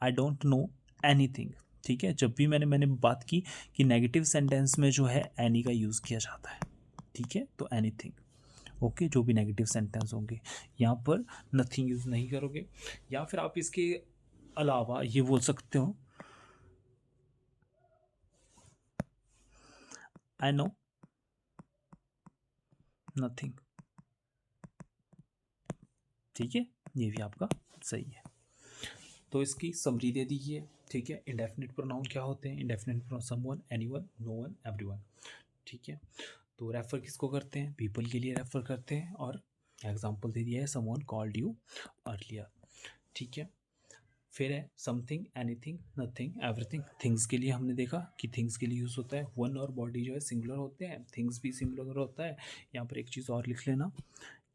आई डोंट नो एनीथिंग, ठीक है। जब भी मैंने बात की कि नेगेटिव सेंटेंस में जो है एनी का यूज़ किया जाता है, ठीक है, तो एनीथिंग, ओके, जो भी नेगेटिव सेंटेंस होंगे यहाँ पर नथिंग यूज़ नहीं करोगे। या फिर आप इसके अलावा ये बोल सकते हो, आई नो नथिंग, ठीक है, ये भी आपका सही है। तो इसकी समरी दे दी है, ठीक है। इंडेफिनिट प्रोनाउन क्या होते हैं, indefinite pronoun someone, anyone, known, everyone, ठीक है। तो रेफर किसको करते हैं, पीपल के लिए रेफर करते हैं, और एग्जांपल दे दिया है समवन कॉल्ड यू अर्लियर, ठीक है। फिर है something, anything, nothing, everything. Things के लिए हमने देखा कि थिंग्स के लिए यूज़ होता है, वन और बॉडी जो है सिंगुलर होते हैं, थिंग्स भी सिंगुलर होता है। यहाँ पर एक चीज़ और लिख लेना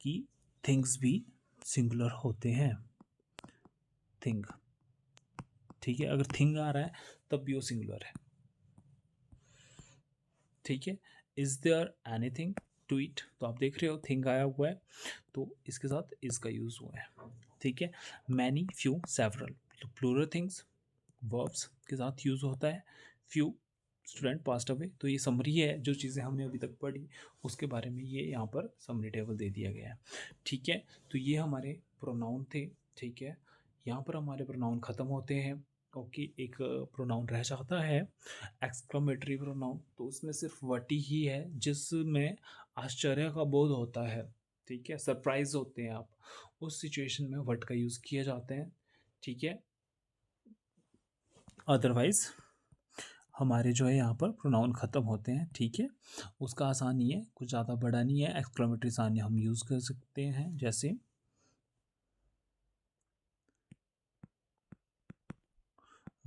कि थिंग्स भी सिंगुलर होते हैं, थिंग, ठीक है, अगर थिंग आ रहा है तब भी वो सिंगुलर है, ठीक है। Is there anything to it, तो आप देख रहे हो थिंग आया हुआ है तो इसके साथ इसका यूज़ हुआ है, ठीक है। मैनी, फ्यू, सेवरल, तो प्लूरल थिंग्स वर्ब्स के साथ यूज़ होता है। फ्यू स्टूडेंट पास्ट अवे, तो ये समरी है, जो चीज़ें हमने अभी तक पढ़ी उसके बारे में ये यहाँ पर समरी टेबल दे दिया गया है, ठीक है। तो ये हमारे प्रोनाउन थे, ठीक है। यहाँ पर हमारे प्रोनाउन ख़त्म होते हैं। ओके, एक प्रोनाउन रह जाता है एक्सक्लेमेटरी प्रोनाउन, तो उसमें सिर्फ वटी ही है जिसमें आश्चर्य का बोध होता है। ठीक है, सरप्राइज होते हैं आप, उस सिचुएशन में वट का यूज़ किया जाता है। ठीक है, अदरवाइज हमारे जो है यहाँ पर प्रोनाउन ख़त्म होते हैं। ठीक है, उसका आसान ही है, कुछ ज़्यादा बड़ा नहीं है। एक्सक्लेमेटरी साइन हम यूज़ कर सकते हैं, जैसे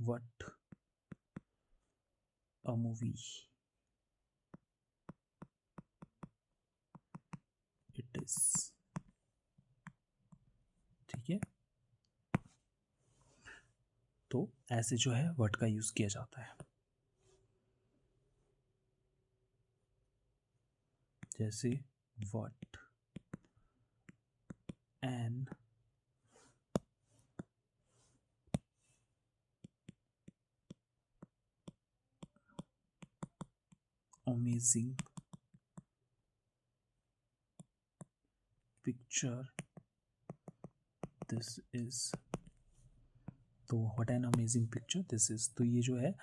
what a movie it is. ठीक है, तो ऐसे जो है व्हाट का यूज़ किया जाता है। जैसे what an amazing picture this is. तो what an amazing picture this is, तो ये जो है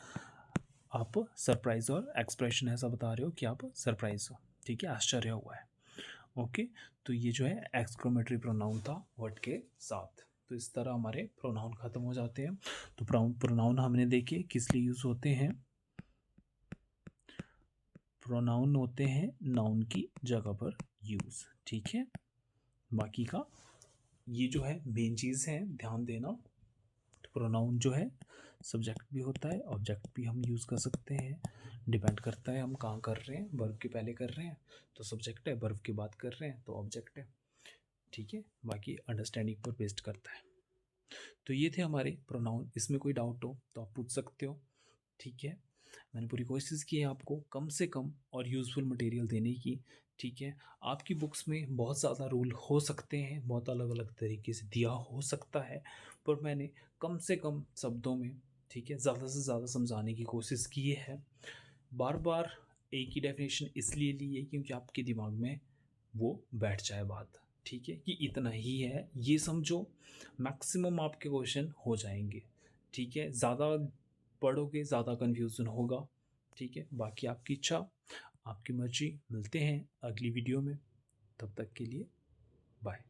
आप सरप्राइज और एक्सप्रेशन ऐसा बता रहे हो कि आप सरप्राइज हो। ठीक है, आश्चर्य हुआ है। ओके, तो ये जो है एक्सक्लेमेटरी प्रोनाउन था व्हाट के साथ। तो इस तरह हमारे प्रोनाउन ख़त्म हो जाते हैं। तो प्रोनाउन हमने देखे किस लिए यूज़ होते हैं। प्रोनाउन होते हैं नाउन की जगह पर यूज़। ठीक है, बाकी का ये जो है मेन चीज़ है ध्यान देना। तो प्रोनाउन जो है सब्जेक्ट भी होता है, ऑब्जेक्ट भी हम यूज़ कर सकते हैं। डिपेंड करता है हम कहाँ कर रहे हैं। वर्ब के पहले कर रहे हैं तो सब्जेक्ट है, वर्ब के बाद कर रहे हैं तो ऑब्जेक्ट है। ठीक है, बाकी अंडरस्टैंडिंग पर बेस्ड करता है। तो ये थे हमारे प्रोनाउन। इसमें कोई डाउट हो तो आप पूछ सकते हो। ठीक है, मैंने पूरी कोशिश की है आपको कम से कम और यूज़फुल मटेरियल देने की। ठीक है, आपकी बुक्स में बहुत ज़्यादा रूल हो सकते हैं, बहुत अलग अलग तरीके से दिया हो सकता है, पर मैंने कम से कम शब्दों में, ठीक है, ज़्यादा से ज़्यादा समझाने की कोशिश की है। बार बार एक ही डेफिनेशन इसलिए ली है क्योंकि आपके दिमाग में वो बैठ जाए बात। ठीक है, कि इतना ही है ये समझो, मैक्सिमम आपके क्वेश्चन हो जाएंगे। ठीक है, ज़्यादा पढ़ोगे ज़्यादा कन्फ्यूज़न होगा। ठीक है, बाकी आपकी इच्छा, आपकी मर्जी। मिलते हैं अगली वीडियो में, तब तक के लिए बाय।